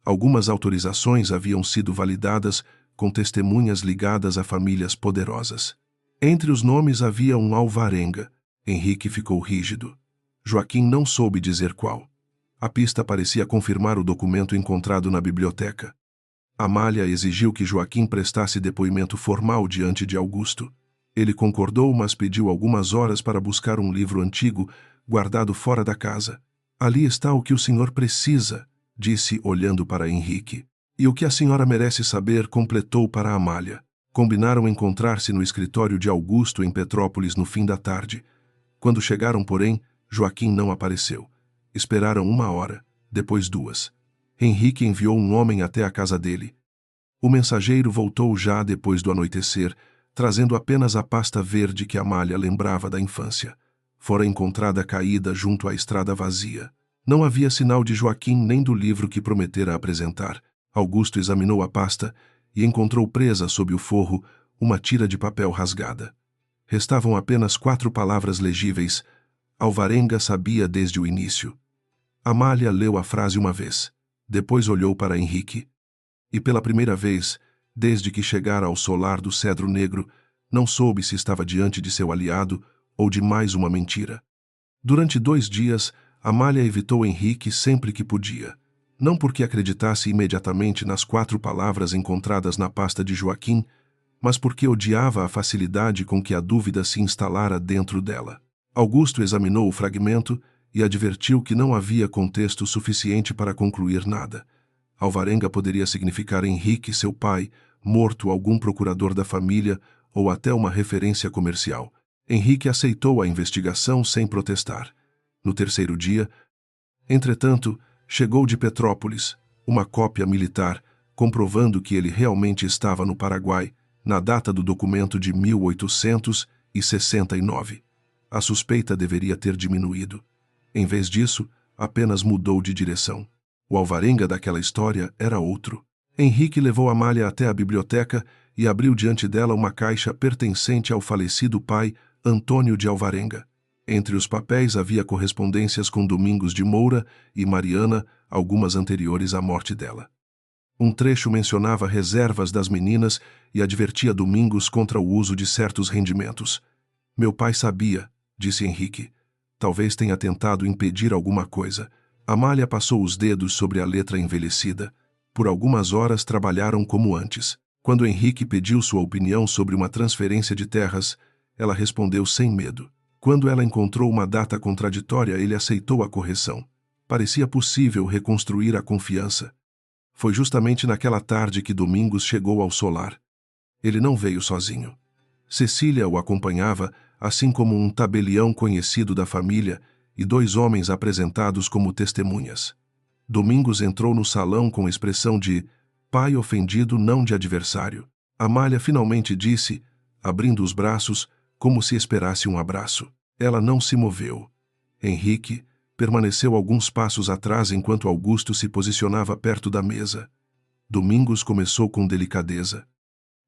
Algumas autorizações haviam sido validadas com testemunhas ligadas a famílias poderosas. Entre os nomes havia um Alvarenga. Henrique ficou rígido. Joaquim não soube dizer qual. A pista parecia confirmar o documento encontrado na biblioteca. Amália exigiu que Joaquim prestasse depoimento formal diante de Augusto. Ele concordou, mas pediu algumas horas para buscar um livro antigo, guardado fora da casa. Ali está o que o senhor precisa, disse, olhando para Henrique. E o que a senhora merece saber, completou para Amália. Combinaram encontrar-se no escritório de Augusto em Petrópolis no fim da tarde. Quando chegaram, porém, Joaquim não apareceu. Esperaram 1 hora, depois 2. Henrique enviou um homem até a casa dele. O mensageiro voltou já depois do anoitecer, trazendo apenas a pasta verde que Amália lembrava da infância. Fora encontrada caída junto à estrada vazia. Não havia sinal de Joaquim nem do livro que prometera apresentar. Augusto examinou a pasta e encontrou presa sob o forro uma tira de papel rasgada. Restavam apenas 4 palavras legíveis. Alvarenga sabia desde o início. Amália leu a frase uma vez. Depois olhou para Henrique. E pela primeira vez, desde que chegara ao solar do cedro negro, não soube se estava diante de seu aliado ou de mais uma mentira. Durante 2 dias, Amália evitou Henrique sempre que podia. Não porque acreditasse imediatamente nas 4 palavras encontradas na pasta de Joaquim, mas porque odiava a facilidade com que a dúvida se instalara dentro dela. Augusto examinou o fragmento e advertiu que não havia contexto suficiente para concluir nada. Alvarenga poderia significar Henrique, seu pai, morto, algum procurador da família ou até uma referência comercial. Henrique aceitou a investigação sem protestar. No 3º dia, entretanto, chegou de Petrópolis uma cópia militar comprovando que ele realmente estava no Paraguai, na data do documento de 1869. A suspeita deveria ter diminuído. Em vez disso, apenas mudou de direção. O Alvarenga daquela história era outro. Henrique levou Amália até a biblioteca e abriu diante dela uma caixa pertencente ao falecido pai, Antônio de Alvarenga. Entre os papéis havia correspondências com Domingos de Moura e Mariana, algumas anteriores à morte dela. Um trecho mencionava reservas das meninas e advertia Domingos contra o uso de certos rendimentos. Meu pai sabia, disse Henrique. Talvez tenha tentado impedir alguma coisa. Amália passou os dedos sobre a letra envelhecida. Por algumas horas trabalharam como antes. Quando Henrique pediu sua opinião sobre uma transferência de terras, ela respondeu sem medo. Quando ela encontrou uma data contraditória, ele aceitou a correção. Parecia possível reconstruir a confiança. Foi justamente naquela tarde que Domingos chegou ao solar. Ele não veio sozinho. Cecília o acompanhava, assim como um tabelião conhecido da família e 2 homens apresentados como testemunhas. Domingos entrou no salão com expressão de pai ofendido, não de adversário. Amália finalmente disse, abrindo os braços, como se esperasse um abraço. Ela não se moveu. Henrique permaneceu alguns passos atrás enquanto Augusto se posicionava perto da mesa. Domingos começou com delicadeza.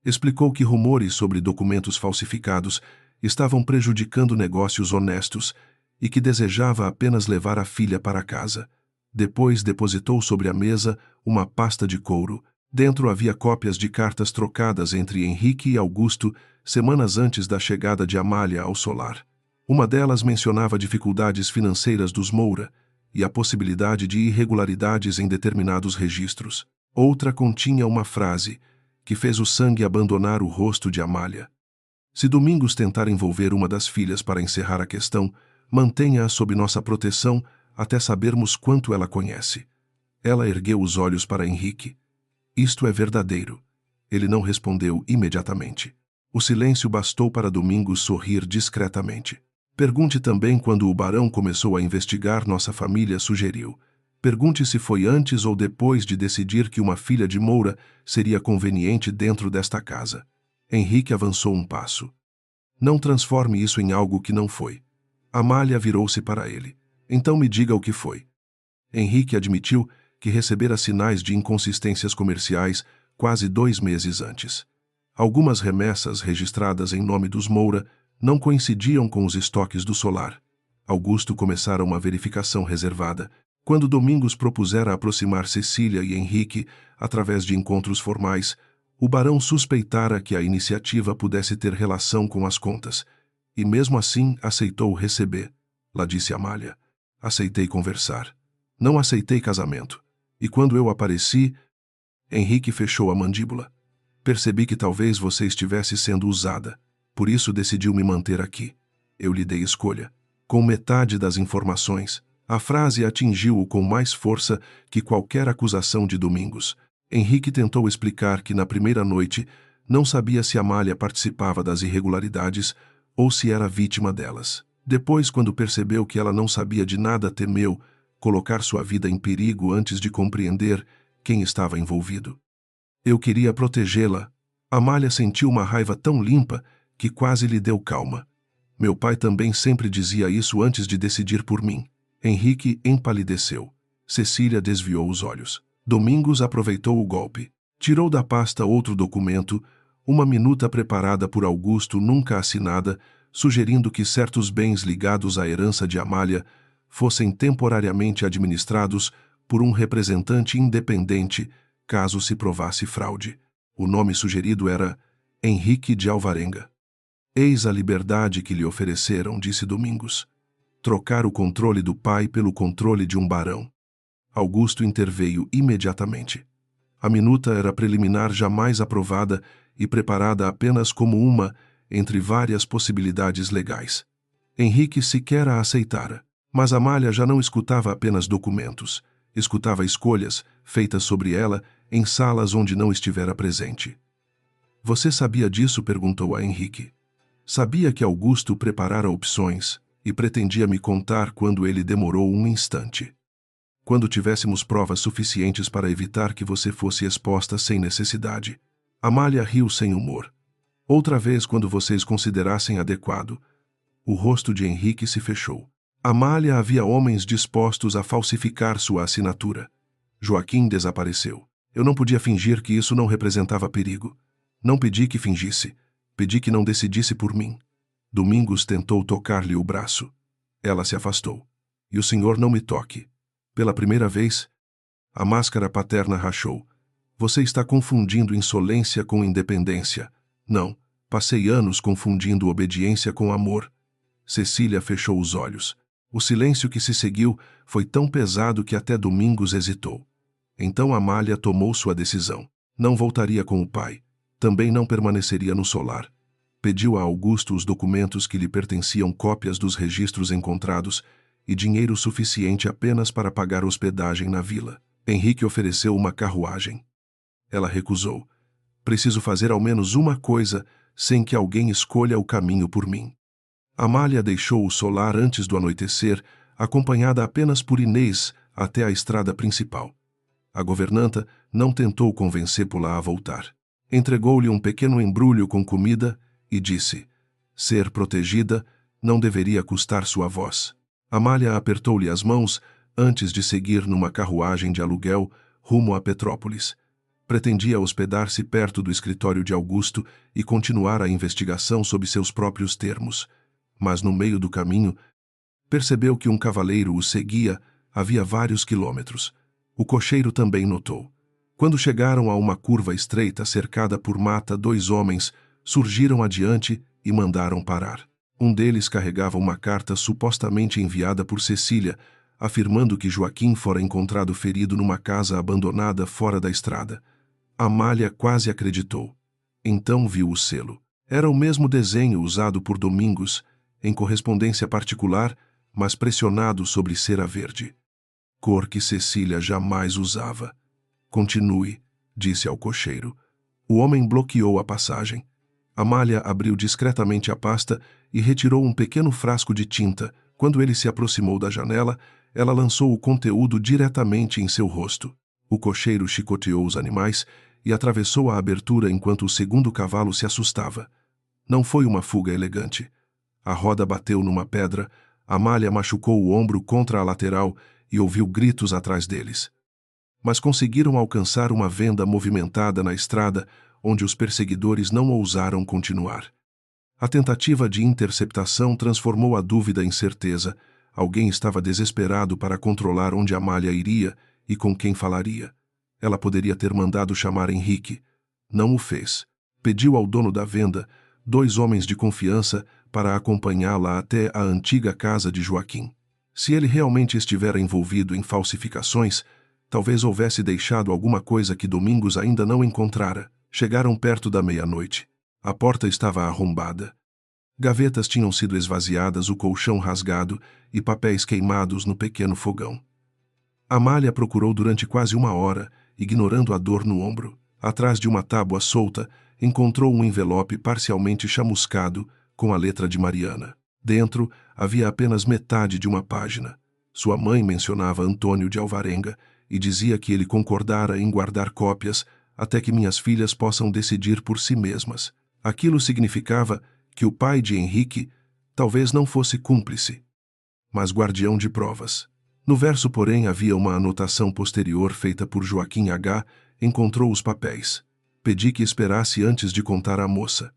Explicou que rumores sobre documentos falsificados estavam prejudicando negócios honestos e que desejava apenas levar a filha para casa. Depois depositou sobre a mesa uma pasta de couro. Dentro havia cópias de cartas trocadas entre Henrique e Augusto semanas antes da chegada de Amália ao solar. Uma delas mencionava dificuldades financeiras dos Moura e a possibilidade de irregularidades em determinados registros. Outra continha uma frase que fez o sangue abandonar o rosto de Amália. Se Domingos tentar envolver uma das filhas para encerrar a questão, mantenha-a sob nossa proteção até sabermos quanto ela conhece. Ela ergueu os olhos para Henrique. Isto é verdadeiro. Ele não respondeu imediatamente. O silêncio bastou para Domingos sorrir discretamente. Pergunte também quando o barão começou a investigar nossa família, sugeriu. Pergunte se foi antes ou depois de decidir que uma filha de Moura seria conveniente dentro desta casa. Henrique avançou um passo. Não transforme isso em algo que não foi. Amália virou-se para ele. Então me diga o que foi. Henrique admitiu que recebera sinais de inconsistências comerciais quase 2 meses antes. Algumas remessas registradas em nome dos Moura não coincidiam com os estoques do solar. Augusto começara uma verificação reservada. Quando Domingos propusera aproximar Cecília e Henrique através de encontros formais, o barão suspeitara que a iniciativa pudesse ter relação com as contas, e mesmo assim aceitou receber. Lá disse Amália. Aceitei conversar. Não aceitei casamento. E quando eu apareci, Henrique fechou a mandíbula. Percebi que talvez você estivesse sendo usada. Por isso decidiu me manter aqui. Eu lhe dei escolha. Com metade das informações, a frase atingiu-o com mais força que qualquer acusação de Domingos. Henrique tentou explicar que na primeira noite não sabia se Amália participava das irregularidades ou se era vítima delas. Depois, quando percebeu que ela não sabia de nada, temeu colocar sua vida em perigo antes de compreender quem estava envolvido. Eu queria protegê-la. Amália sentiu uma raiva tão limpa que quase lhe deu calma. Meu pai também sempre dizia isso antes de decidir por mim. Henrique empalideceu. Cecília desviou os olhos. Domingos aproveitou o golpe. Tirou da pasta outro documento, uma minuta preparada por Augusto, nunca assinada, sugerindo que certos bens ligados à herança de Amália fossem temporariamente administrados por um representante independente, caso se provasse fraude. O nome sugerido era Henrique de Alvarenga. Eis a liberdade que lhe ofereceram, disse Domingos. Trocar o controle do pai pelo controle de um barão. Augusto interveio imediatamente. A minuta era preliminar, jamais aprovada e preparada apenas como uma entre várias possibilidades legais. Henrique sequer a aceitara, mas Amália já não escutava apenas documentos, escutava escolhas feitas sobre ela em salas onde não estivera presente. Você sabia disso? Perguntou a Henrique. Sabia que Augusto preparara opções e pretendia me contar quando ele demorou um instante. Quando tivéssemos provas suficientes para evitar que você fosse exposta sem necessidade. Amália riu sem humor. Outra vez, quando vocês considerassem adequado. O rosto de Henrique se fechou. Amália havia homens dispostos a falsificar sua assinatura. Joaquim desapareceu. Eu não podia fingir que isso não representava perigo. Não pedi que fingisse. Pedi que não decidisse por mim. Domingos tentou tocar-lhe o braço. Ela se afastou. E o senhor não me toque. Pela primeira vez, a máscara paterna rachou. Você está confundindo insolência com independência. Não, passei anos confundindo obediência com amor. Cecília fechou os olhos. O silêncio que se seguiu foi tão pesado que até Domingos hesitou. Então Amália tomou sua decisão. Não voltaria com o pai. Também não permaneceria no solar. Pediu a Augusto os documentos que lhe pertenciam, cópias dos registros encontrados e dinheiro suficiente apenas para pagar hospedagem na vila. Henrique ofereceu uma carruagem. Ela recusou. Preciso fazer ao menos uma coisa sem que alguém escolha o caminho por mim. Amália deixou o solar antes do anoitecer, acompanhada apenas por Inês até a estrada principal. A governanta não tentou convencê-la a voltar. Entregou-lhe um pequeno embrulho com comida e disse: ser protegida não deveria custar sua voz. Amália apertou-lhe as mãos antes de seguir numa carruagem de aluguel rumo a Petrópolis. Pretendia hospedar-se perto do escritório de Augusto e continuar a investigação sob seus próprios termos. Mas no meio do caminho, percebeu que um cavaleiro o seguia havia vários quilômetros. O cocheiro também notou. Quando chegaram a uma curva estreita cercada por mata, 2 homens surgiram adiante e mandaram parar. Um deles carregava uma carta supostamente enviada por Cecília, afirmando que Joaquim fora encontrado ferido numa casa abandonada fora da estrada. Amália quase acreditou. Então viu o selo. Era o mesmo desenho usado por Domingos, em correspondência particular, mas pressionado sobre cera verde. Cor que Cecília jamais usava. Continue, disse ao cocheiro. O homem bloqueou a passagem. Amália abriu discretamente a pasta e retirou um pequeno frasco de tinta. Quando ele se aproximou da janela, ela lançou o conteúdo diretamente em seu rosto. O cocheiro chicoteou os animais e atravessou a abertura enquanto o segundo cavalo se assustava. Não foi uma fuga elegante. A roda bateu numa pedra, Amália machucou o ombro contra a lateral e ouviu gritos atrás deles. Mas conseguiram alcançar uma venda movimentada na estrada, onde os perseguidores não ousaram continuar. A tentativa de interceptação transformou a dúvida em certeza. Alguém estava desesperado para controlar onde Amália iria e com quem falaria. Ela poderia ter mandado chamar Henrique. Não o fez. Pediu ao dono da venda, 2 homens de confiança, para acompanhá-la até a antiga casa de Joaquim. Se ele realmente estivera envolvido em falsificações, talvez houvesse deixado alguma coisa que Domingos ainda não encontrara. Chegaram perto da meia-noite. A porta estava arrombada. Gavetas tinham sido esvaziadas, o colchão rasgado e papéis queimados no pequeno fogão. Amália procurou durante quase 1 hora, ignorando a dor no ombro. Atrás de uma tábua solta, encontrou um envelope parcialmente chamuscado com a letra de Mariana. Dentro, havia apenas metade de uma página. Sua mãe mencionava Antônio de Alvarenga e dizia que ele concordara em guardar cópias até que minhas filhas possam decidir por si mesmas. Aquilo significava que o pai de Henrique talvez não fosse cúmplice, mas guardião de provas. No verso, porém, havia uma anotação posterior feita por Joaquim H. Encontrou os papéis. Pedi que esperasse antes de contar à moça.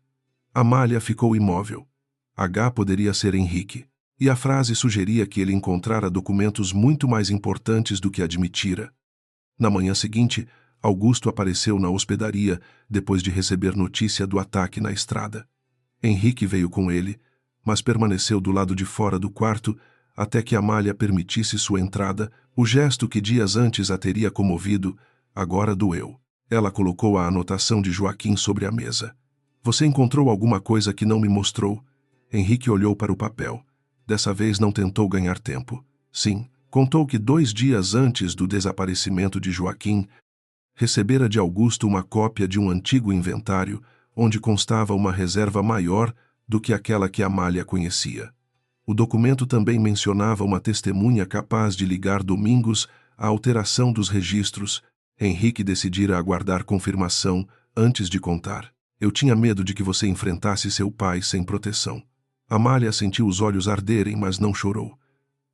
Amália ficou imóvel. H. poderia ser Henrique. E a frase sugeria que ele encontrara documentos muito mais importantes do que admitira. Na manhã seguinte, Augusto apareceu na hospedaria depois de receber notícia do ataque na estrada. Henrique veio com ele, mas permaneceu do lado de fora do quarto até que Amália permitisse sua entrada. O gesto que dias antes a teria comovido, agora doeu. Ela colocou a anotação de Joaquim sobre a mesa. Você encontrou alguma coisa que não me mostrou? Henrique olhou para o papel. Dessa vez não tentou ganhar tempo. Sim, contou que 2 dias antes do desaparecimento de Joaquim, recebera de Augusto uma cópia de um antigo inventário, onde constava uma reserva maior do que aquela que Amália conhecia. O documento também mencionava uma testemunha capaz de ligar Domingos à alteração dos registros. Henrique decidira aguardar confirmação antes de contar. Eu tinha medo de que você enfrentasse seu pai sem proteção. Amália sentiu os olhos arderem, mas não chorou.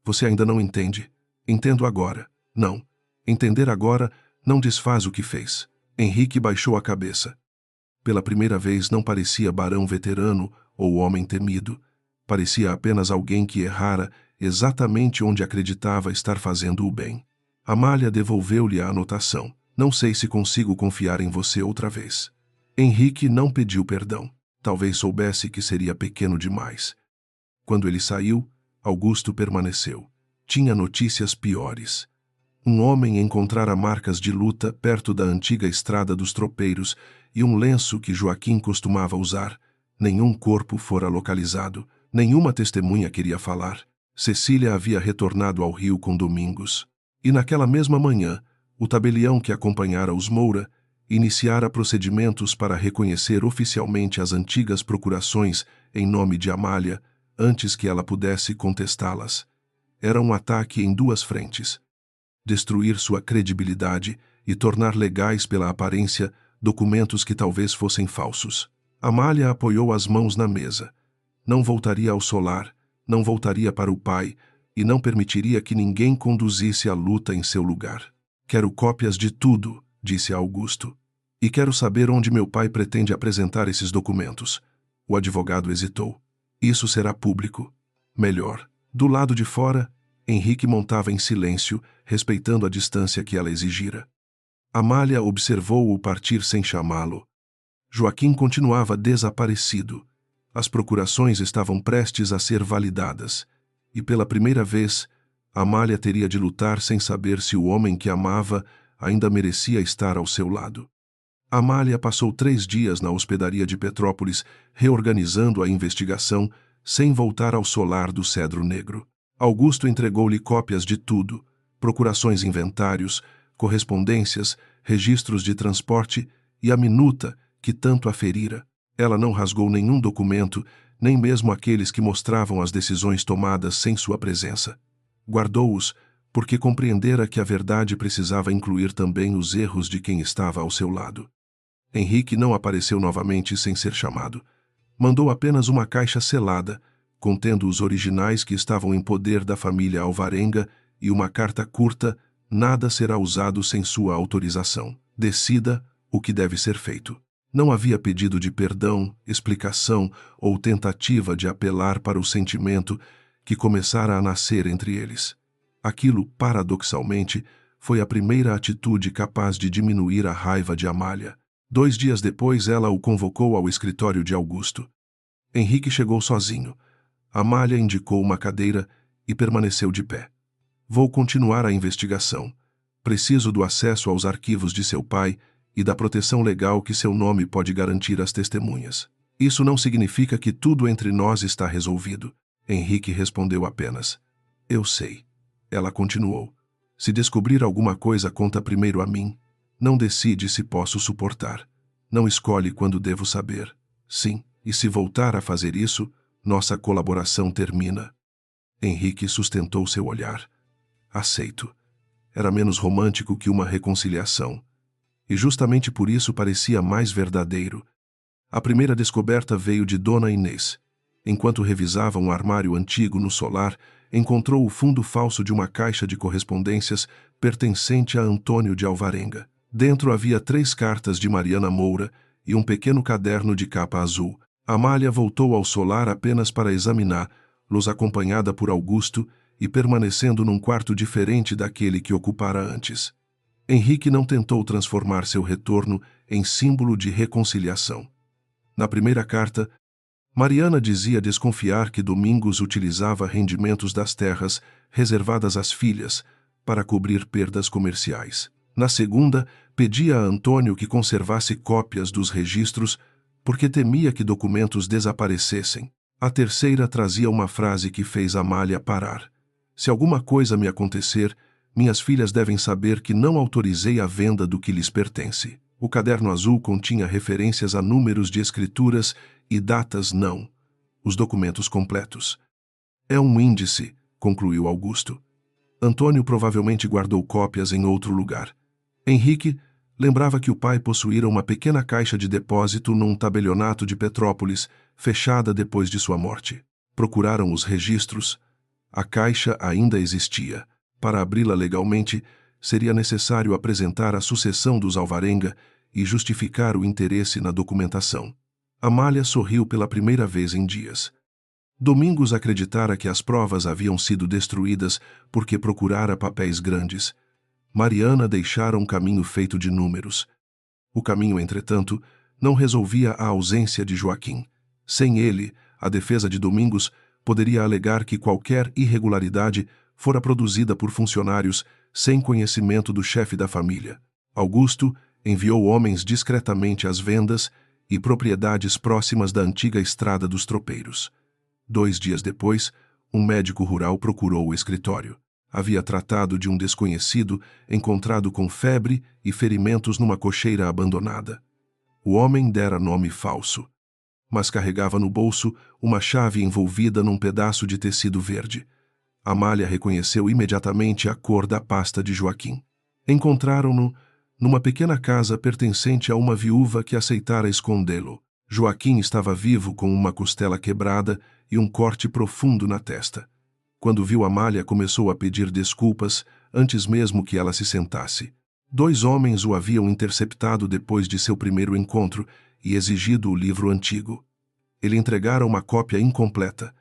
Você ainda não entende. Entendo agora. Não. Entender agora não desfaz o que fez. Henrique baixou a cabeça. Pela primeira vez não parecia barão veterano ou homem temido. Parecia apenas alguém que errara exatamente onde acreditava estar fazendo o bem. Amália devolveu-lhe a anotação. Não sei se consigo confiar em você outra vez. Henrique não pediu perdão. Talvez soubesse que seria pequeno demais. Quando ele saiu, Augusto permaneceu. Tinha notícias piores. Um homem encontrara marcas de luta perto da antiga estrada dos tropeiros e um lenço que Joaquim costumava usar. Nenhum corpo fora localizado, nenhuma testemunha queria falar. Cecília havia retornado ao Rio com Domingos. E naquela mesma manhã, o tabelião que acompanhara os Moura iniciara procedimentos para reconhecer oficialmente as antigas procurações em nome de Amália, antes que ela pudesse contestá-las. Era um ataque em 2 frentes. Destruir sua credibilidade e tornar legais pela aparência documentos que talvez fossem falsos. Amália apoiou as mãos na mesa. Não voltaria ao solar, não voltaria para o pai e não permitiria que ninguém conduzisse a luta em seu lugar. Quero cópias de tudo, disse a Augusto. E quero saber onde meu pai pretende apresentar esses documentos. O advogado hesitou. Isso será público. Melhor. Do lado de fora, Henrique montava em silêncio, respeitando a distância que ela exigira. Amália observou-o partir sem chamá-lo. Joaquim continuava desaparecido. As procurações estavam prestes a ser validadas, e pela primeira vez, Amália teria de lutar sem saber se o homem que amava ainda merecia estar ao seu lado. Amália passou 3 dias na hospedaria de Petrópolis, reorganizando a investigação, sem voltar ao solar do Cedro Negro. Augusto entregou-lhe cópias de tudo: procurações, inventários, correspondências, registros de transporte e a minuta que tanto a ferira. Ela não rasgou nenhum documento, nem mesmo aqueles que mostravam as decisões tomadas sem sua presença. Guardou-os, porque compreendera que a verdade precisava incluir também os erros de quem estava ao seu lado. Henrique não apareceu novamente sem ser chamado. Mandou apenas uma caixa selada, contendo os originais que estavam em poder da família Alvarenga, e uma carta curta: nada será usado sem sua autorização. Decida o que deve ser feito. Não havia pedido de perdão, explicação ou tentativa de apelar para o sentimento que começara a nascer entre eles. Aquilo, paradoxalmente, foi a primeira atitude capaz de diminuir a raiva de Amália. 2 dias depois, ela o convocou ao escritório de Augusto. Henrique chegou sozinho. Amália indicou uma cadeira e permaneceu de pé. Vou continuar a investigação. Preciso do acesso aos arquivos de seu pai e da proteção legal que seu nome pode garantir às testemunhas. Isso não significa que tudo entre nós está resolvido. Henrique respondeu apenas: eu sei. Ela continuou: se descobrir alguma coisa, conta primeiro a mim. Não decide se posso suportar. Não escolhe quando devo saber. Sim, e se voltar a fazer isso, nossa colaboração termina. Henrique sustentou seu olhar. Aceito. Era menos romântico que uma reconciliação. E justamente por isso parecia mais verdadeiro. A primeira descoberta veio de Dona Inês. Enquanto revisava um armário antigo no solar, encontrou o fundo falso de uma caixa de correspondências pertencente a Antônio de Alvarenga. Dentro havia 3 cartas de Mariana Moura e um pequeno caderno de capa azul. Amália voltou ao solar apenas para examiná-los, acompanhada por Augusto e permanecendo num quarto diferente daquele que ocupara antes. Henrique não tentou transformar seu retorno em símbolo de reconciliação. Na primeira carta, Mariana dizia desconfiar que Domingos utilizava rendimentos das terras reservadas às filhas para cobrir perdas comerciais. Na segunda, pedia a Antônio que conservasse cópias dos registros porque temia que documentos desaparecessem. A terceira trazia uma frase que fez Amália parar: se alguma coisa me acontecer, minhas filhas devem saber que não autorizei a venda do que lhes pertence. O caderno azul continha referências a números de escrituras e datas não. Os documentos completos. É um índice, concluiu Augusto. Antônio provavelmente guardou cópias em outro lugar. Henrique lembrava que o pai possuíra uma pequena caixa de depósito num tabelionato de Petrópolis, fechada depois de sua morte. Procuraram os registros. A caixa ainda existia. Para abri-la legalmente, seria necessário apresentar a sucessão dos Alvarenga e justificar o interesse na documentação. Amália sorriu pela primeira vez em dias. Domingos acreditara que as provas haviam sido destruídas porque procurara papéis grandes. Mariana deixara um caminho feito de números. O caminho, entretanto, não resolvia a ausência de Joaquim. Sem ele, a defesa de Domingos poderia alegar que qualquer irregularidade fora produzida por funcionários sem conhecimento do chefe da família. Augusto enviou homens discretamente às vendas e propriedades próximas da antiga estrada dos tropeiros. 2 dias depois, um médico rural procurou o escritório. Havia tratado de um desconhecido encontrado com febre e ferimentos numa cocheira abandonada. O homem dera nome falso, mas carregava no bolso uma chave envolvida num pedaço de tecido verde. Amália reconheceu imediatamente a cor da pasta de Joaquim. Encontraram-no numa pequena casa pertencente a uma viúva que aceitara escondê-lo. Joaquim estava vivo, com uma costela quebrada e um corte profundo na testa. Quando viu Amália, começou a pedir desculpas antes mesmo que ela se sentasse. 2 homens o haviam interceptado depois de seu primeiro encontro e exigido o livro antigo. Ele entregara uma cópia incompleta,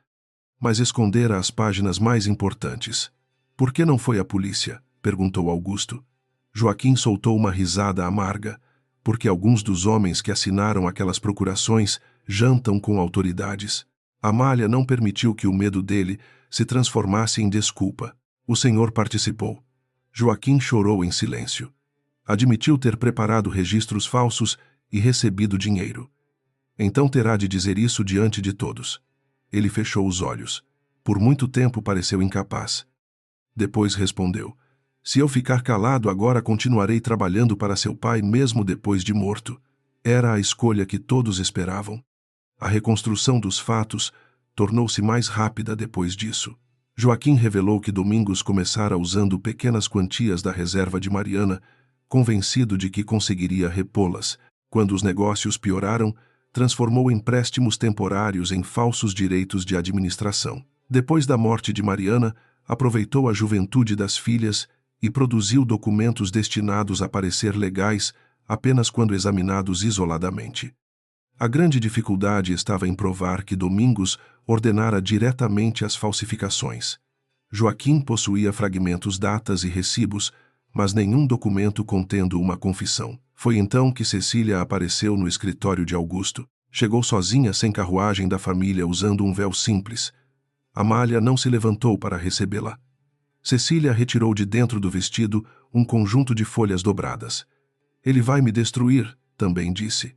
mas escondera as páginas mais importantes. Por que não foi à polícia? Perguntou Augusto. Joaquim soltou uma risada amarga, porque alguns dos homens que assinaram aquelas procurações jantam com autoridades. Amália não permitiu que o medo dele se transformasse em desculpa. O senhor participou. Joaquim chorou em silêncio. Admitiu ter preparado registros falsos e recebido dinheiro. Então terá de dizer isso diante de todos. Ele fechou os olhos. Por muito tempo pareceu incapaz. Depois respondeu: se eu ficar calado agora, continuarei trabalhando para seu pai mesmo depois de morto. Era a escolha que todos esperavam. A reconstrução dos fatos tornou-se mais rápida depois disso. Joaquim revelou que Domingos começara usando pequenas quantias da reserva de Mariana, convencido de que conseguiria repô-las. Quando os negócios pioraram, transformou empréstimos temporários em falsos direitos de administração. Depois da morte de Mariana, aproveitou a juventude das filhas e produziu documentos destinados a parecer legais apenas quando examinados isoladamente. A grande dificuldade estava em provar que Domingos ordenara diretamente as falsificações. Joaquim possuía fragmentos, datas e recibos, mas nenhum documento contendo uma confissão. Foi então que Cecília apareceu no escritório de Augusto. Chegou sozinha, sem carruagem da família, usando um véu simples. Amália não se levantou para recebê-la. Cecília retirou de dentro do vestido um conjunto de folhas dobradas. Ele vai me destruir, também disse.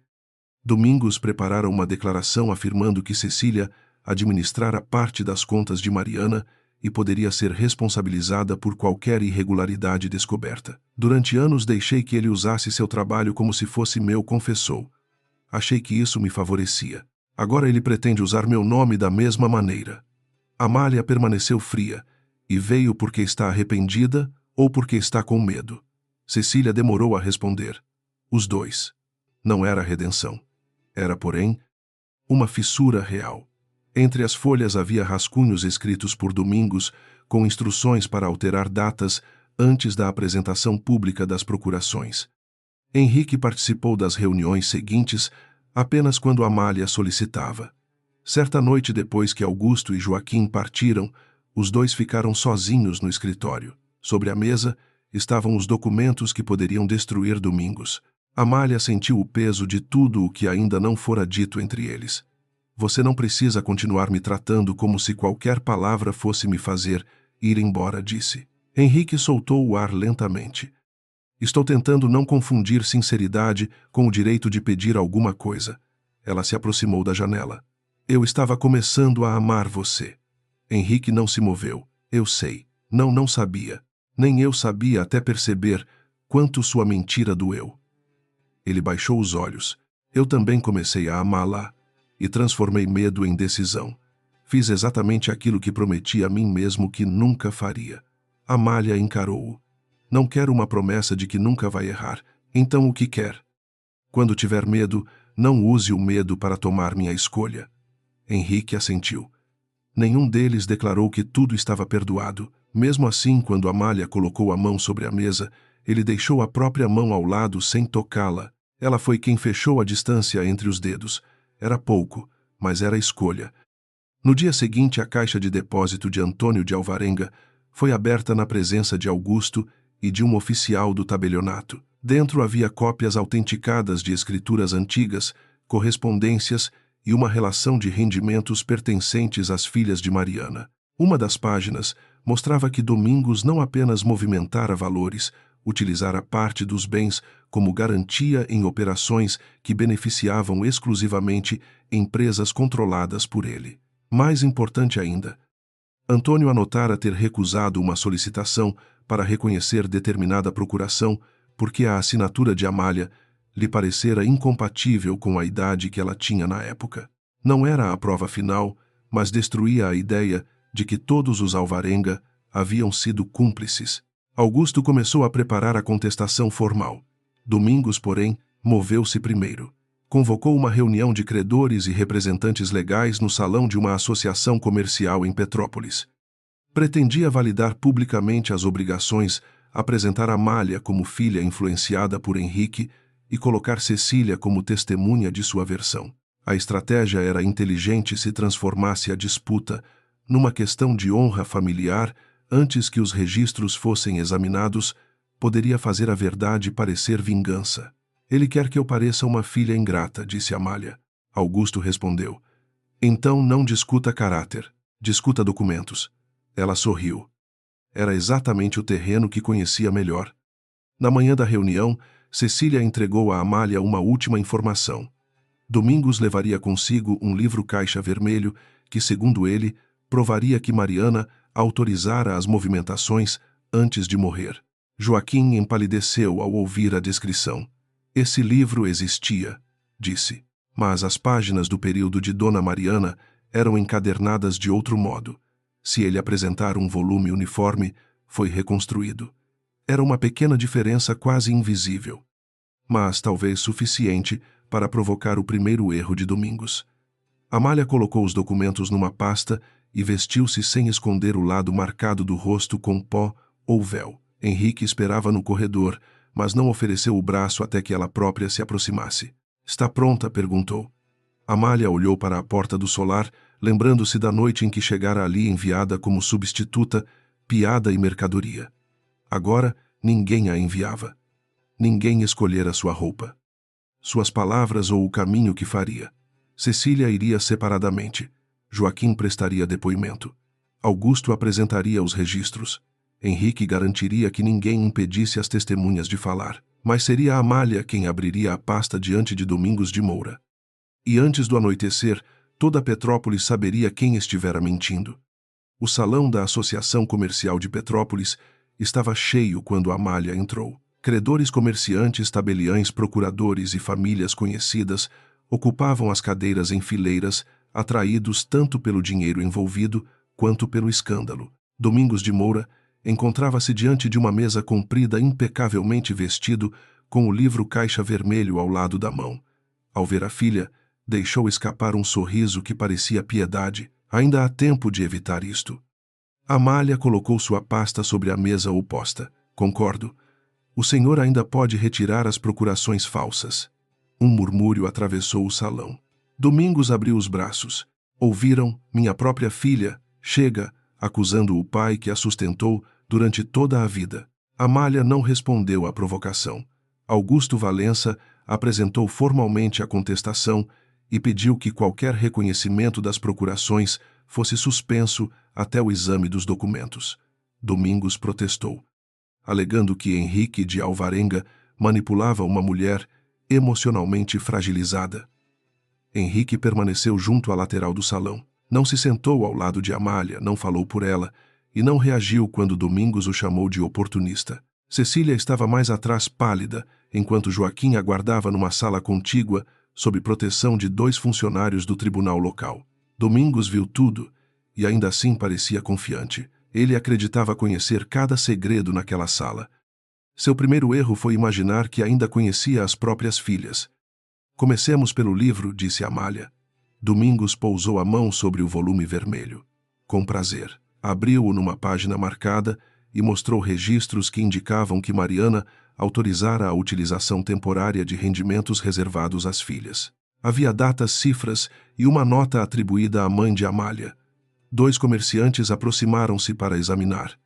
Domingos preparara uma declaração afirmando que Cecília administrara parte das contas de Mariana e poderia ser responsabilizada por qualquer irregularidade descoberta. Durante anos deixei que ele usasse seu trabalho como se fosse meu, confessou. Achei que isso me favorecia. Agora ele pretende usar meu nome da mesma maneira. Amália permaneceu fria, e veio porque está arrependida ou porque está com medo. Cecília demorou a responder. Os dois. Não era redenção. Era, porém, uma fissura real. Entre as folhas havia rascunhos escritos por Domingos, com instruções para alterar datas antes da apresentação pública das procurações. Henrique participou das reuniões seguintes apenas quando Amália solicitava. Certa noite, depois que Augusto e Joaquim partiram, os dois ficaram sozinhos no escritório. Sobre a mesa estavam os documentos que poderiam destruir Domingos. Amália sentiu o peso de tudo o que ainda não fora dito entre eles. Você não precisa continuar me tratando como se qualquer palavra fosse me fazer ir embora, disse. Henrique soltou o ar lentamente. Estou tentando não confundir sinceridade com o direito de pedir alguma coisa. Ela se aproximou da janela. Eu estava começando a amar você. Henrique não se moveu. Eu sei. Não sabia. Nem eu sabia até perceber quanto sua mentira doeu. Ele baixou os olhos. Eu também comecei a amá-la e transformei medo em decisão. Fiz exatamente aquilo que prometi a mim mesmo que nunca faria. Amália encarou-o. Não quero uma promessa de que nunca vai errar. Então o que quer? Quando tiver medo, não use o medo para tomar minha escolha. Henrique assentiu. Nenhum deles declarou que tudo estava perdoado. Mesmo assim, quando Amália colocou a mão sobre a mesa, ele deixou a própria mão ao lado sem tocá-la. Ela foi quem fechou a distância entre os dedos. Era pouco, mas era escolha. No dia seguinte, a caixa de depósito de Antônio de Alvarenga foi aberta na presença de Augusto e de um oficial do tabelionato. Dentro havia cópias autenticadas de escrituras antigas, correspondências e uma relação de rendimentos pertencentes às filhas de Mariana. Uma das páginas mostrava que Domingos não apenas movimentara valores, utilizara parte dos bens como garantia em operações que beneficiavam exclusivamente empresas controladas por ele. Mais importante ainda, Antônio anotara ter recusado uma solicitação para reconhecer determinada procuração porque a assinatura de Amália lhe parecera incompatível com a idade que ela tinha na época. Não era a prova final, mas destruía a ideia de que todos os Alvarenga haviam sido cúmplices. Augusto começou a preparar a contestação formal. Domingos, porém, moveu-se primeiro. Convocou uma reunião de credores e representantes legais no salão de uma associação comercial em Petrópolis. Pretendia validar publicamente as obrigações, apresentar Amália como filha influenciada por Henrique e colocar Cecília como testemunha de sua versão. A estratégia era inteligente se transformasse a disputa numa questão de honra familiar antes que os registros fossem examinados, poderia fazer a verdade parecer vingança. Ele quer que eu pareça uma filha ingrata, disse Amália. Augusto respondeu. Então não discuta caráter, discuta documentos. Ela sorriu. Era exatamente o terreno que conhecia melhor. Na manhã da reunião, Cecília entregou a Amália uma última informação. Domingos levaria consigo um livro caixa vermelho que, segundo ele, provaria que Mariana autorizara as movimentações antes de morrer. Joaquim empalideceu ao ouvir a descrição. Esse livro existia, disse, mas as páginas do período de Dona Mariana eram encadernadas de outro modo. Se ele apresentar um volume uniforme, foi reconstruído. Era uma pequena diferença quase invisível, mas talvez suficiente para provocar o primeiro erro de Domingos. Amália colocou os documentos numa pasta e vestiu-se sem esconder o lado marcado do rosto com pó ou véu. Henrique esperava no corredor, mas não ofereceu o braço até que ela própria se aproximasse. Está pronta? Perguntou. Amália olhou para a porta do solar, lembrando-se da noite em que chegara ali enviada como substituta, piada e mercadoria. Agora, ninguém a enviava. Ninguém escolhera sua roupa, suas palavras ou o caminho que faria. Cecília iria separadamente. Joaquim prestaria depoimento. Augusto apresentaria os registros. Henrique garantiria que ninguém impedisse as testemunhas de falar. Mas seria Amália quem abriria a pasta diante de Domingos de Moura. E antes do anoitecer, toda Petrópolis saberia quem estivera mentindo. O salão da Associação Comercial de Petrópolis estava cheio quando Amália entrou. Credores, comerciantes, tabeliães, procuradores e famílias conhecidas ocupavam as cadeiras em fileiras, atraídos tanto pelo dinheiro envolvido quanto pelo escândalo. Domingos de Moura encontrava-se diante de uma mesa comprida, impecavelmente vestido, com o livro caixa vermelho ao lado da mão. Ao ver a filha, deixou escapar um sorriso que parecia piedade. Ainda há tempo de evitar isto. Amália colocou sua pasta sobre a mesa oposta. Concordo. O senhor ainda pode retirar as procurações falsas. Um murmúrio atravessou o salão. Domingos abriu os braços. Ouviram, minha própria filha, chega, acusando o pai que a sustentou durante toda a vida. Amália não respondeu à provocação. Augusto Valença apresentou formalmente a contestação e pediu que qualquer reconhecimento das procurações fosse suspenso até o exame dos documentos. Domingos protestou, alegando que Henrique de Alvarenga manipulava uma mulher emocionalmente fragilizada. Henrique permaneceu junto à lateral do salão. Não se sentou ao lado de Amália, não falou por ela e não reagiu quando Domingos o chamou de oportunista. Cecília estava mais atrás, pálida, enquanto Joaquim aguardava numa sala contígua, sob proteção de 2 funcionários do tribunal local. Domingos viu tudo e ainda assim parecia confiante. Ele acreditava conhecer cada segredo naquela sala. Seu primeiro erro foi imaginar que ainda conhecia as próprias filhas. Comecemos pelo livro, disse Amália. Domingos pousou a mão sobre o volume vermelho. Com prazer. Abriu-o numa página marcada e mostrou registros que indicavam que Mariana autorizara a utilização temporária de rendimentos reservados às filhas. Havia datas, cifras e uma nota atribuída à mãe de Amália. 2 comerciantes aproximaram-se para examinar.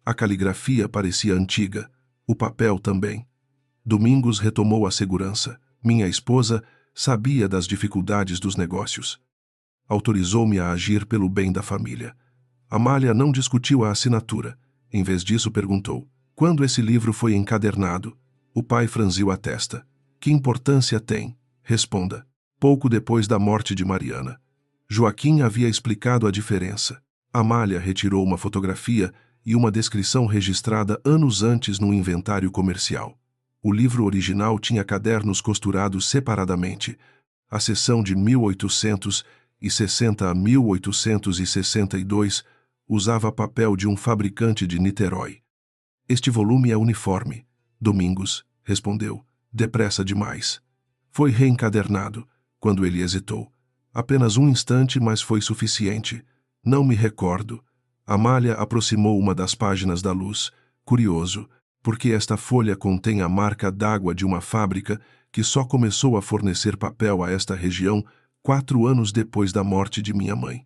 A caligrafia parecia antiga, o papel também. Domingos retomou a segurança. Minha esposa sabia das dificuldades dos negócios. Autorizou-me a agir pelo bem da família. Amália não discutiu a assinatura. Em vez disso, perguntou: quando esse livro foi encadernado? O pai franziu a testa. Que importância tem? Responda. Pouco depois da morte de Mariana. Joaquim havia explicado a diferença. Amália retirou uma fotografia e uma descrição registrada anos antes no inventário comercial. O livro original tinha cadernos costurados separadamente. A seção de 1860 a 1862 usava papel de um fabricante de Niterói. Este volume é uniforme. Domingos respondeu, depressa demais. Foi reencadernado, quando ele hesitou. Apenas um instante, mas foi suficiente. Não me recordo. Amália aproximou uma das páginas da luz. Curioso, porque esta folha contém a marca d'água de uma fábrica que só começou a fornecer papel a esta região 4 anos depois da morte de minha mãe.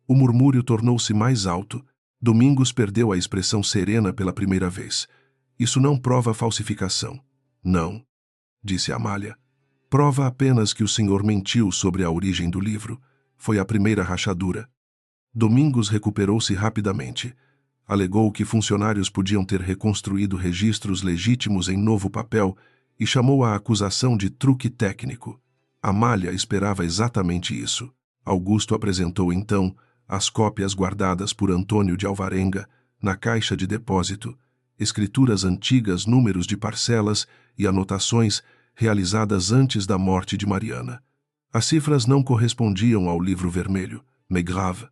O murmúrio tornou-se mais alto. Domingos perdeu a expressão serena pela primeira vez. Isso não prova falsificação. Não, disse Amália. Prova apenas que o senhor mentiu sobre a origem do livro. Foi a primeira rachadura. Domingos recuperou-se rapidamente. Alegou que funcionários podiam ter reconstruído registros legítimos em novo papel e chamou a acusação de truque técnico. Amália esperava exatamente isso. Augusto apresentou então as cópias guardadas por Antônio de Alvarenga na caixa de depósito, escrituras antigas, números de parcelas e anotações realizadas antes da morte de Mariana. As cifras não correspondiam ao livro vermelho, Megrave.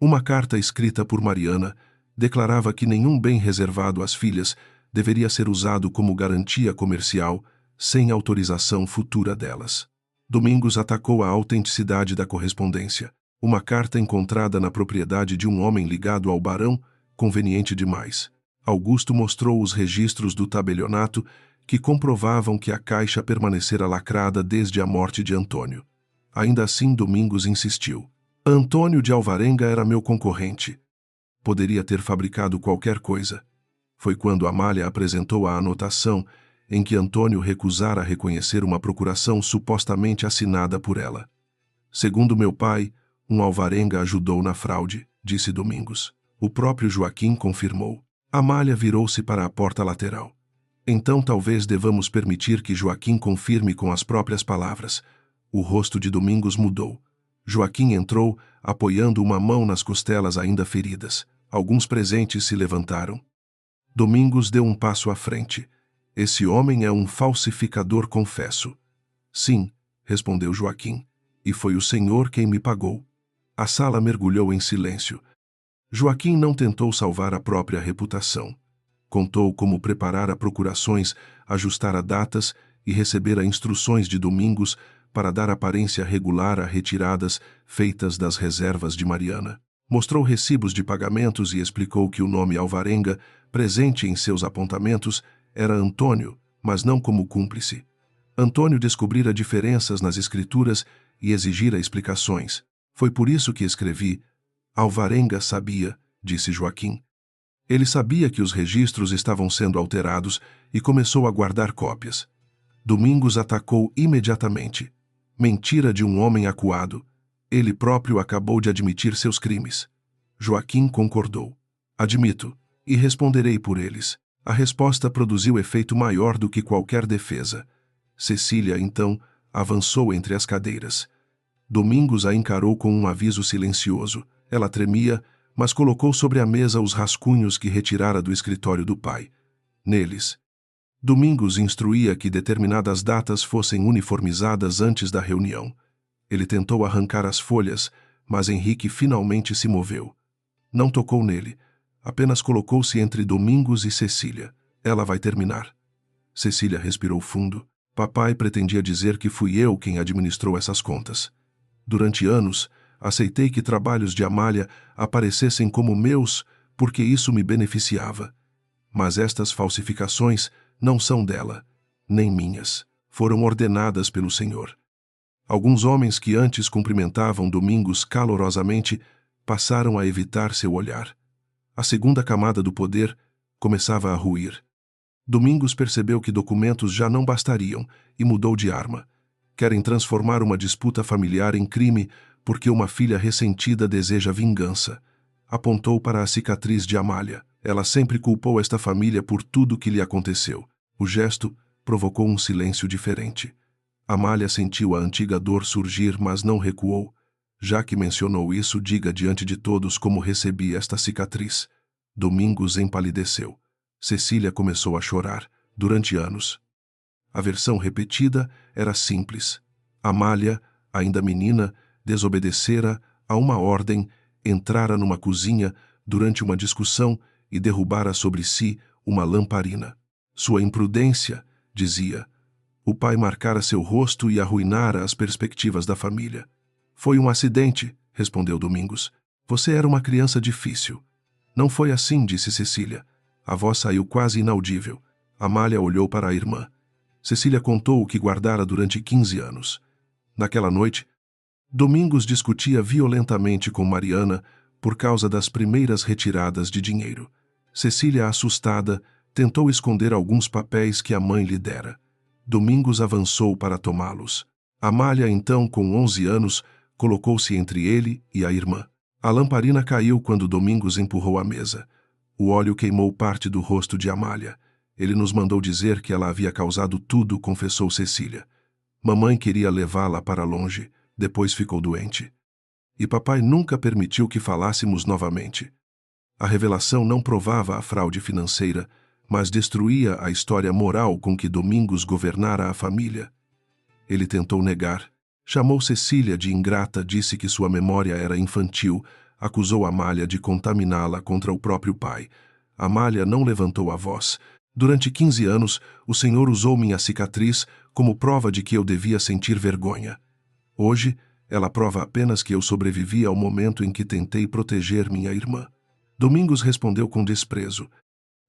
Uma carta escrita por Mariana declarava que nenhum bem reservado às filhas deveria ser usado como garantia comercial sem autorização futura delas. Domingos atacou a autenticidade da correspondência. Uma carta encontrada na propriedade de um homem ligado ao barão, conveniente demais. Augusto mostrou os registros do tabelionato que comprovavam que a caixa permanecera lacrada desde a morte de Antônio. Ainda assim, Domingos insistiu. Antônio de Alvarenga era meu concorrente. Poderia ter fabricado qualquer coisa. Foi quando Amália apresentou a anotação em que Antônio recusara reconhecer uma procuração supostamente assinada por ela. Segundo meu pai, um Alvarenga ajudou na fraude, disse Domingos. O próprio Joaquim confirmou. Amália virou-se para a porta lateral. Então talvez devamos permitir que Joaquim confirme com as próprias palavras. O rosto de Domingos mudou. Joaquim entrou, apoiando uma mão nas costelas ainda feridas. Alguns presentes se levantaram. Domingos deu um passo à frente. Esse homem é um falsificador, confesso. Sim, respondeu Joaquim. E foi o senhor quem me pagou. A sala mergulhou em silêncio. Joaquim não tentou salvar a própria reputação. Contou como preparar procurações, ajustar datas e receber instruções de Domingos para dar aparência regular a retiradas feitas das reservas de Mariana. Mostrou recibos de pagamentos e explicou que o nome Alvarenga, presente em seus apontamentos, era Antônio, mas não como cúmplice. Antônio descobrira diferenças nas escrituras e exigira explicações. Foi por isso que escrevi. Alvarenga sabia, disse Joaquim. Ele sabia que os registros estavam sendo alterados e começou a guardar cópias. Domingos atacou imediatamente. Mentira de um homem acuado. Ele próprio acabou de admitir seus crimes. Joaquim concordou. Admito, e responderei por eles. A resposta produziu efeito maior do que qualquer defesa. Cecília, então, avançou entre as cadeiras. Domingos a encarou com um aviso silencioso. Ela tremia, mas colocou sobre a mesa os rascunhos que retirara do escritório do pai. Neles, Domingos instruía que determinadas datas fossem uniformizadas antes da reunião. Ele tentou arrancar as folhas, mas Henrique finalmente se moveu. Não tocou nele, apenas colocou-se entre Domingos e Cecília. Ela vai terminar. Cecília respirou fundo. Papai pretendia dizer que fui eu quem administrou essas contas. Durante anos, aceitei que trabalhos de Amália aparecessem como meus, porque isso me beneficiava. Mas estas falsificações não são dela, nem minhas. Foram ordenadas pelo Senhor. Alguns homens que antes cumprimentavam Domingos calorosamente passaram a evitar seu olhar. A segunda camada do poder começava a ruir. Domingos percebeu que documentos já não bastariam e mudou de arma. Querem transformar uma disputa familiar em crime porque uma filha ressentida deseja vingança. Apontou para a cicatriz de Amália. Ela sempre culpou esta família por tudo que lhe aconteceu. O gesto provocou um silêncio diferente. Amália sentiu a antiga dor surgir, mas não recuou. Já que mencionou isso, diga diante de todos como recebi esta cicatriz. Domingos empalideceu. Cecília começou a chorar. Durante anos. A versão repetida era simples. Amália, ainda menina, desobedecera a uma ordem, entrara numa cozinha durante uma discussão e derrubara sobre si uma lamparina. Sua imprudência, dizia. O pai marcara seu rosto e arruinara as perspectivas da família. Foi um acidente, respondeu Domingos. Você era uma criança difícil. Não foi assim, disse Cecília. A voz saiu quase inaudível. Amália olhou para a irmã. Cecília contou o que guardara durante 15 anos. Naquela noite, Domingos discutia violentamente com Mariana por causa das primeiras retiradas de dinheiro. Cecília, assustada, tentou esconder alguns papéis que a mãe lhe dera. Domingos avançou para tomá-los. Amália, então, com 11 anos, colocou-se entre ele e a irmã. A lamparina caiu quando Domingos empurrou a mesa. O óleo queimou parte do rosto de Amália. Ele nos mandou dizer que ela havia causado tudo, confessou Cecília. Mamãe queria levá-la para longe, depois ficou doente. E papai nunca permitiu que falássemos novamente. A revelação não provava a fraude financeira, mas destruía a história moral com que Domingos governara a família. Ele tentou negar. Chamou Cecília de ingrata, disse que sua memória era infantil, acusou Amália de contaminá-la contra o próprio pai. Amália não levantou a voz. Durante 15 anos, o Senhor usou minha cicatriz como prova de que eu devia sentir vergonha. Hoje, ela prova apenas que eu sobrevivi ao momento em que tentei proteger minha irmã. Domingos respondeu com desprezo.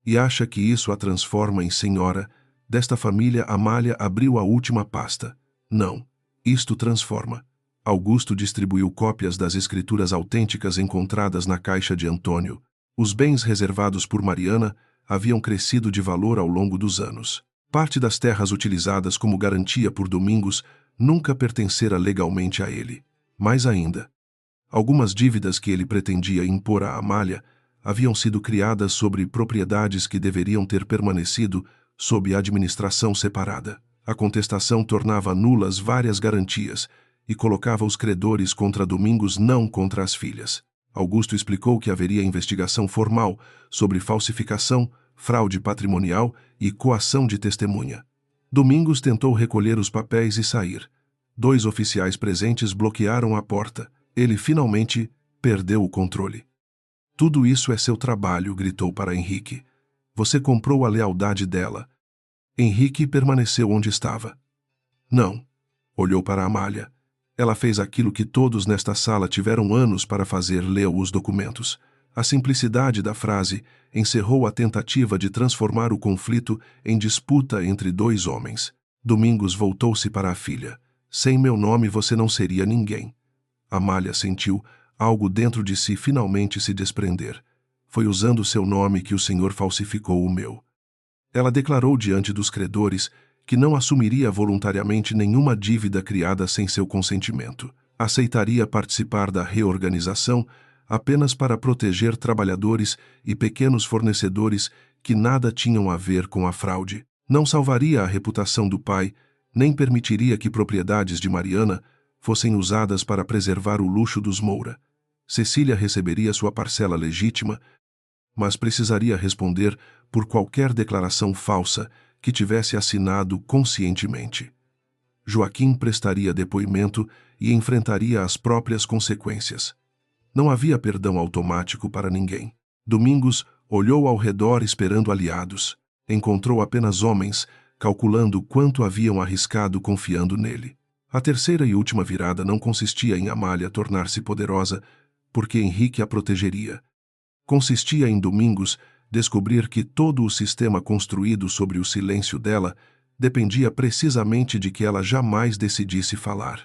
E acha que isso a transforma em senhora? Desta família, Amália abriu a última pasta. Não. Isto transforma. Augusto distribuiu cópias das escrituras autênticas encontradas na caixa de Antônio. Os bens reservados por Mariana haviam crescido de valor ao longo dos anos. Parte das terras utilizadas como garantia por Domingos nunca pertencera legalmente a ele. Mais ainda, algumas dívidas que ele pretendia impor a Amália haviam sido criadas sobre propriedades que deveriam ter permanecido sob administração separada. A contestação tornava nulas várias garantias e colocava os credores contra Domingos, não contra as filhas. Augusto explicou que haveria investigação formal sobre falsificação, fraude patrimonial e coação de testemunha. Domingos tentou recolher os papéis e sair. 2 oficiais presentes bloquearam a porta. Ele finalmente perdeu o controle. Tudo isso é seu trabalho, gritou para Henrique. Você comprou a lealdade dela. Henrique permaneceu onde estava. Não. Olhou para Amália. Ela fez aquilo que todos nesta sala tiveram anos para fazer, leu os documentos. A simplicidade da frase encerrou a tentativa de transformar o conflito em disputa entre 2 homens. Domingos voltou-se para a filha. Sem meu nome você não seria ninguém. Amália sentiu algo dentro de si finalmente se desprender. Foi usando seu nome que o Senhor falsificou o meu. Ela declarou diante dos credores que não assumiria voluntariamente nenhuma dívida criada sem seu consentimento. Aceitaria participar da reorganização apenas para proteger trabalhadores e pequenos fornecedores que nada tinham a ver com a fraude. Não salvaria a reputação do pai, nem permitiria que propriedades de Mariana fossem usadas para preservar o luxo dos Moura. Cecília receberia sua parcela legítima, mas precisaria responder por qualquer declaração falsa que tivesse assinado conscientemente. Joaquim prestaria depoimento e enfrentaria as próprias consequências. Não havia perdão automático para ninguém. Domingos olhou ao redor esperando aliados. Encontrou apenas homens, calculando quanto haviam arriscado confiando nele. A terceira e última virada não consistia em Amália tornar-se poderosa, porque Henrique a protegeria. Consistia em Domingos descobrir que todo o sistema construído sobre o silêncio dela dependia precisamente de que ela jamais decidisse falar.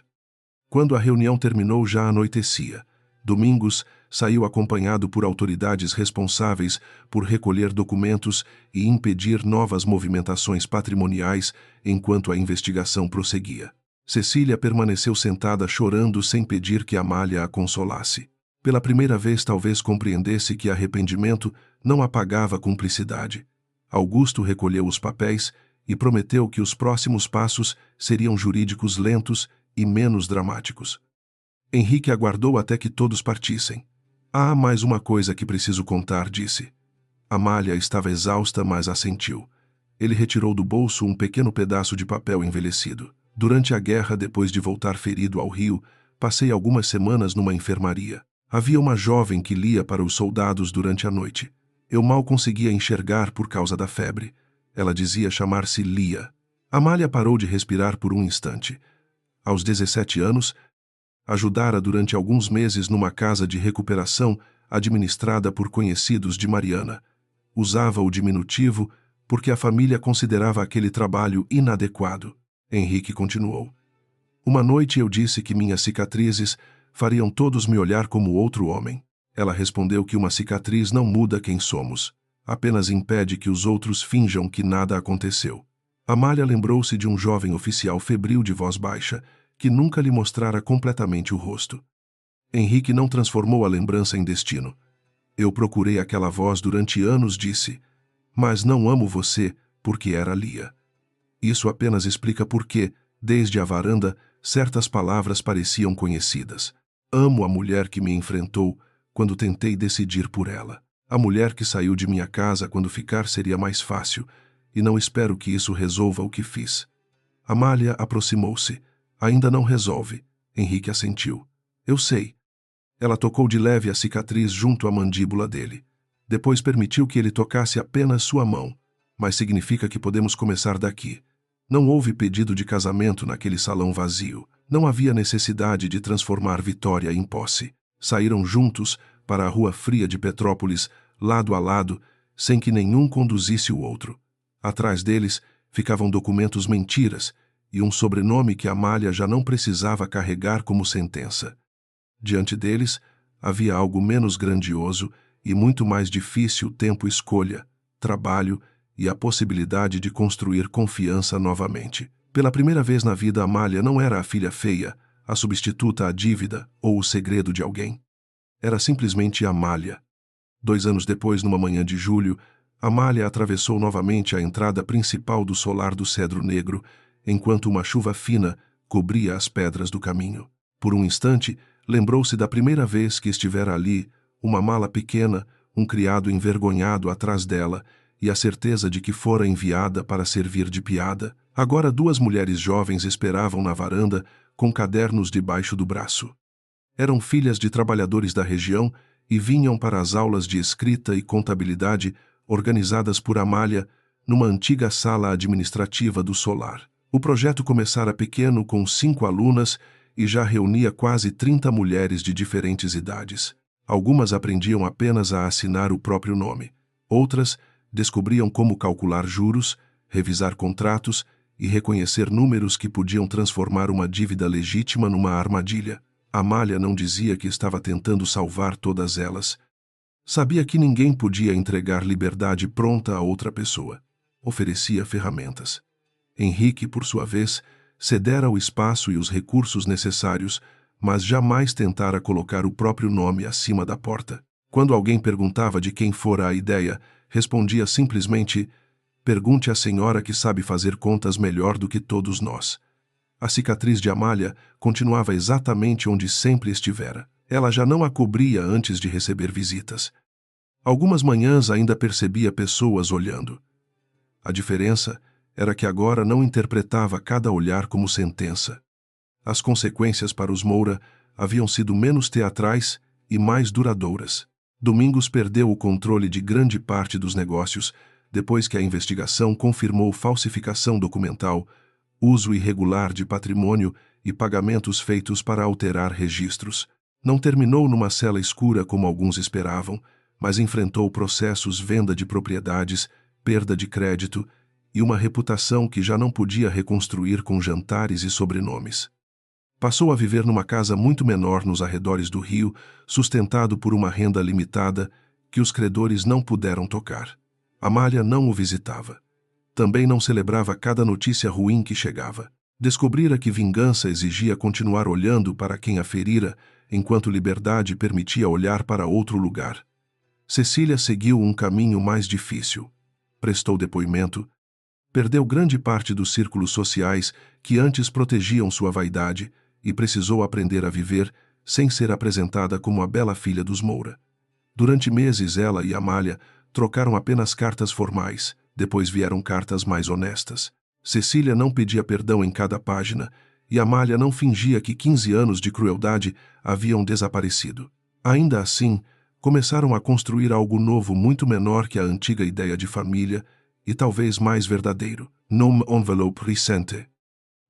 Quando a reunião terminou, já anoitecia. Domingos saiu acompanhado por autoridades responsáveis por recolher documentos e impedir novas movimentações patrimoniais enquanto a investigação prosseguia. Cecília permaneceu sentada chorando sem pedir que Amália a consolasse. Pela primeira vez talvez compreendesse que arrependimento não apagava cumplicidade. Augusto recolheu os papéis e prometeu que os próximos passos seriam jurídicos lentos e menos dramáticos. Henrique aguardou até que todos partissem. Há mais uma coisa que preciso contar, disse. Amália estava exausta, mas assentiu. Ele retirou do bolso um pequeno pedaço de papel envelhecido. Durante a guerra, depois de voltar ferido ao Rio, passei algumas semanas numa enfermaria. Havia uma jovem que lia para os soldados durante a noite. Eu mal conseguia enxergar por causa da febre. Ela dizia chamar-se Lia. Amália parou de respirar por um instante. Aos 17 anos, ajudara durante alguns meses numa casa de recuperação administrada por conhecidos de Mariana. Usava o diminutivo porque a família considerava aquele trabalho inadequado. Henrique continuou. Uma noite eu disse que minhas cicatrizes fariam todos me olhar como outro homem. Ela respondeu que uma cicatriz não muda quem somos, apenas impede que os outros finjam que nada aconteceu. Amália lembrou-se de um jovem oficial febril de voz baixa, que nunca lhe mostrara completamente o rosto. Henrique não transformou a lembrança em destino. Eu procurei aquela voz durante anos, disse, mas não amo você porque era Lia. Isso apenas explica por que, desde a varanda, certas palavras pareciam conhecidas. Amo a mulher que me enfrentou quando tentei decidir por ela. A mulher que saiu de minha casa quando ficar seria mais fácil, e não espero que isso resolva o que fiz. Amália aproximou-se. Ainda não resolve. Henrique assentiu. Eu sei. Ela tocou de leve a cicatriz junto à mandíbula dele. Depois permitiu que ele tocasse apenas sua mão. Mas significa que podemos começar daqui. Não houve pedido de casamento naquele salão vazio. Não havia necessidade de transformar Vitória em posse. Saíram juntos para a rua fria de Petrópolis, lado a lado, sem que nenhum conduzisse o outro. Atrás deles ficavam documentos mentiras e um sobrenome que Amália já não precisava carregar como sentença. Diante deles havia algo menos grandioso e muito mais difícil: tempo, escolha, trabalho e a possibilidade de construir confiança novamente. Pela primeira vez na vida, Amália não era a filha feia, a substituta à dívida ou o segredo de alguém. Era simplesmente Amália. 2 anos depois, numa manhã de julho, Amália atravessou novamente a entrada principal do solar do Cedro Negro, enquanto uma chuva fina cobria as pedras do caminho. Por um instante, lembrou-se da primeira vez que estivera ali, uma mala pequena, um criado envergonhado atrás dela e a certeza de que fora enviada para servir de piada. Agora 2 mulheres jovens esperavam na varanda com cadernos debaixo do braço. Eram filhas de trabalhadores da região e vinham para as aulas de escrita e contabilidade organizadas por Amália numa antiga sala administrativa do solar. O projeto começara pequeno, com 5 alunas, e já reunia quase 30 mulheres de diferentes idades. Algumas aprendiam apenas a assinar o próprio nome. Outras descobriam como calcular juros, revisar contratos e reconhecer números que podiam transformar uma dívida legítima numa armadilha. Amália não dizia que estava tentando salvar todas elas. Sabia que ninguém podia entregar liberdade pronta a outra pessoa. Oferecia ferramentas. Henrique, por sua vez, cedera o espaço e os recursos necessários, mas jamais tentara colocar o próprio nome acima da porta. Quando alguém perguntava de quem fora a ideia, respondia simplesmente: pergunte à senhora que sabe fazer contas melhor do que todos nós. A cicatriz de Amália continuava exatamente onde sempre estivera. Ela já não a cobria antes de receber visitas. Algumas manhãs ainda percebia pessoas olhando. A diferença era que agora não interpretava cada olhar como sentença. As consequências para os Moura haviam sido menos teatrais e mais duradouras. Domingos perdeu o controle de grande parte dos negócios depois que a investigação confirmou falsificação documental, uso irregular de patrimônio e pagamentos feitos para alterar registros. Não terminou numa cela escura como alguns esperavam, mas enfrentou processos, venda de propriedades, perda de crédito e uma reputação que já não podia reconstruir com jantares e sobrenomes. Passou a viver numa casa muito menor nos arredores do Rio, sustentado por uma renda limitada que os credores não puderam tocar. Amália não o visitava. Também não celebrava cada notícia ruim que chegava. Descobrira que vingança exigia continuar olhando para quem a ferira, enquanto liberdade permitia olhar para outro lugar. Cecília seguiu um caminho mais difícil. Prestou depoimento. Perdeu grande parte dos círculos sociais que antes protegiam sua vaidade e precisou aprender a viver sem ser apresentada como a bela filha dos Moura. Durante meses, ela e Amália trocaram apenas cartas formais, depois vieram cartas mais honestas. Cecília não pedia perdão em cada página e Amália não fingia que 15 anos de crueldade haviam desaparecido. Ainda assim, começaram a construir algo novo muito menor que a antiga ideia de família e talvez mais verdadeiro. Num envelope recente.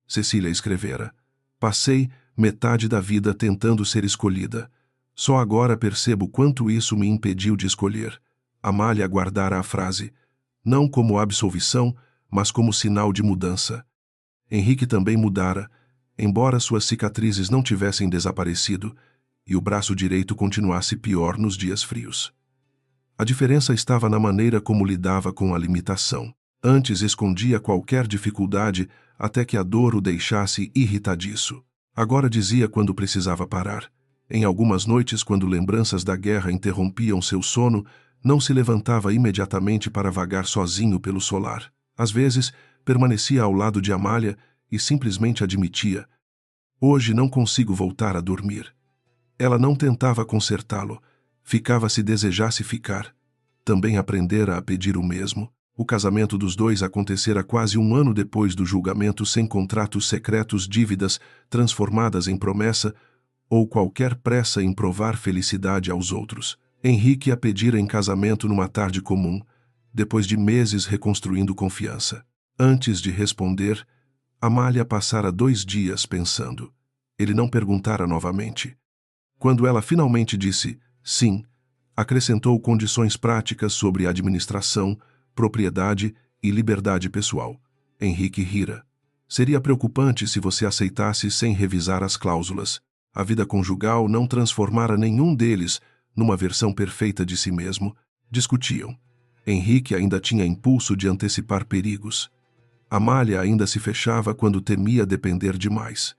Cecília escrevera: passei metade da vida tentando ser escolhida. Só agora percebo quanto isso me impediu de escolher. Amália guardara a frase, não como absolvição, mas como sinal de mudança. Henrique também mudara, embora suas cicatrizes não tivessem desaparecido e o braço direito continuasse pior nos dias frios. A diferença estava na maneira como lidava com a limitação. Antes escondia qualquer dificuldade até que a dor o deixasse irritadiço. Agora dizia quando precisava parar. Em algumas noites, quando lembranças da guerra interrompiam seu sono, não se levantava imediatamente para vagar sozinho pelo solar. Às vezes, permanecia ao lado de Amália e simplesmente admitia: "Hoje não consigo voltar a dormir." Ela não tentava consertá-lo, ficava se desejasse ficar. Também aprendera a pedir o mesmo. O casamento dos dois acontecera quase um ano depois do julgamento, sem contratos secretos, dívidas transformadas em promessa ou qualquer pressa em provar felicidade aos outros. Henrique a pedira em casamento numa tarde comum, depois de meses reconstruindo confiança. Antes de responder, Amália passara 2 dias pensando. Ele não perguntara novamente. Quando ela finalmente disse sim, acrescentou condições práticas sobre administração, propriedade e liberdade pessoal. Henrique rira. Seria preocupante se você aceitasse sem revisar as cláusulas. A vida conjugal não transformara nenhum deles numa versão perfeita de si mesmo. Discutiam. Henrique ainda tinha impulso de antecipar perigos. Amália ainda se fechava quando temia depender demais.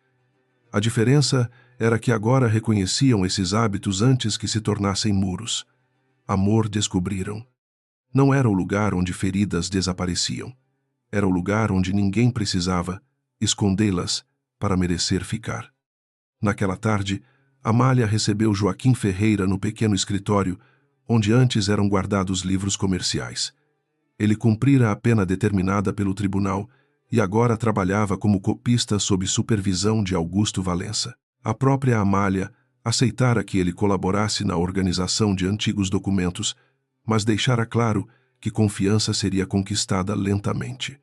A diferença era que agora reconheciam esses hábitos antes que se tornassem muros. Amor descobriram. Não era o lugar onde feridas desapareciam. Era o lugar onde ninguém precisava escondê-las para merecer ficar. Naquela tarde, Amália recebeu Joaquim Ferreira no pequeno escritório, onde antes eram guardados livros comerciais. Ele cumprira a pena determinada pelo tribunal e agora trabalhava como copista sob supervisão de Augusto Valença. A própria Amália aceitara que ele colaborasse na organização de antigos documentos, mas deixara claro que confiança seria conquistada lentamente.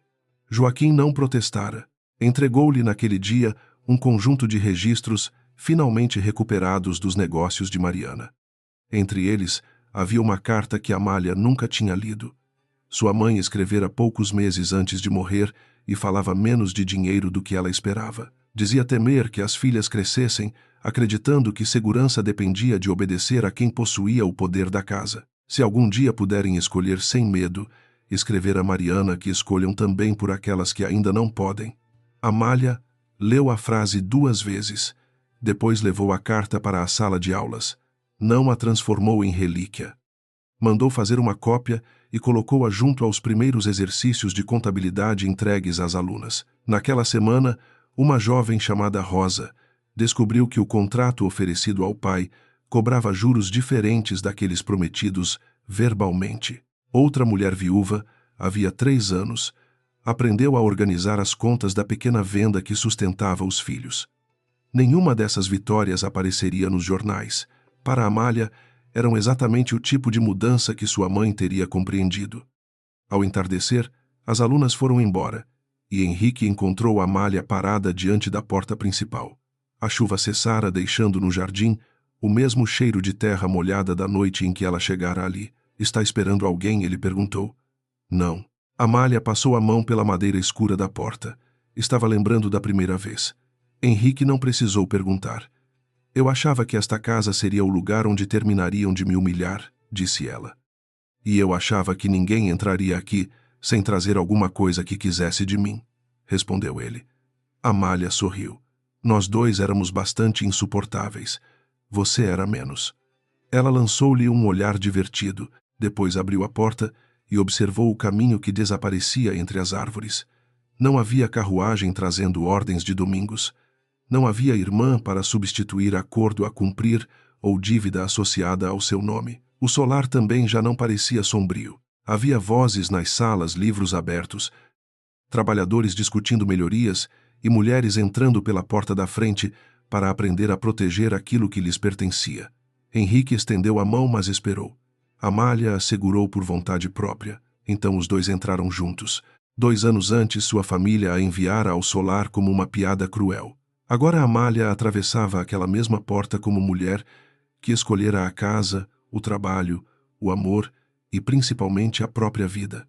Joaquim não protestara. Entregou-lhe naquele dia um conjunto de registros finalmente recuperados dos negócios de Mariana. Entre eles, havia uma carta que Amália nunca tinha lido. Sua mãe escrevera poucos meses antes de morrer e falava menos de dinheiro do que ela esperava. Dizia temer que as filhas crescessem, acreditando que segurança dependia de obedecer a quem possuía o poder da casa. Se algum dia puderem escolher sem medo, escrevera Mariana que escolham também por aquelas que ainda não podem. Amália leu a frase 2 vezes. Depois levou a carta para a sala de aulas. Não a transformou em relíquia. Mandou fazer uma cópia e colocou-a junto aos primeiros exercícios de contabilidade entregues às alunas. Naquela semana, uma jovem chamada Rosa descobriu que o contrato oferecido ao pai cobrava juros diferentes daqueles prometidos verbalmente. Outra mulher viúva, havia 3 anos, aprendeu a organizar as contas da pequena venda que sustentava os filhos. Nenhuma dessas vitórias apareceria nos jornais. Para Amália, eram exatamente o tipo de mudança que sua mãe teria compreendido. Ao entardecer, as alunas foram embora, e Henrique encontrou Amália parada diante da porta principal. A chuva cessara, deixando no jardim o mesmo cheiro de terra molhada da noite em que ela chegara ali. "Está esperando alguém?" ele perguntou. "Não." Amália passou a mão pela madeira escura da porta. Estava lembrando da primeira vez. Henrique não precisou perguntar. "Eu achava que esta casa seria o lugar onde terminariam de me humilhar", disse ela. "E eu achava que ninguém entraria aqui sem trazer alguma coisa que quisesse de mim", respondeu ele. Amália sorriu. "Nós dois éramos bastante insuportáveis. Você era menos." Ela lançou-lhe um olhar divertido, depois abriu a porta e observou o caminho que desaparecia entre as árvores. Não havia carruagem trazendo ordens de domingos. Não havia irmã para substituir acordo a cumprir ou dívida associada ao seu nome. O solar também já não parecia sombrio. Havia vozes nas salas, livros abertos, trabalhadores discutindo melhorias e mulheres entrando pela porta da frente para aprender a proteger aquilo que lhes pertencia. Henrique estendeu a mão, mas esperou. Amália a segurou por vontade própria. Então os dois entraram juntos. 2 anos antes, sua família a enviara ao solar como uma piada cruel. Agora Amália atravessava aquela mesma porta como mulher que escolhera a casa, o trabalho, o amor e principalmente a própria vida.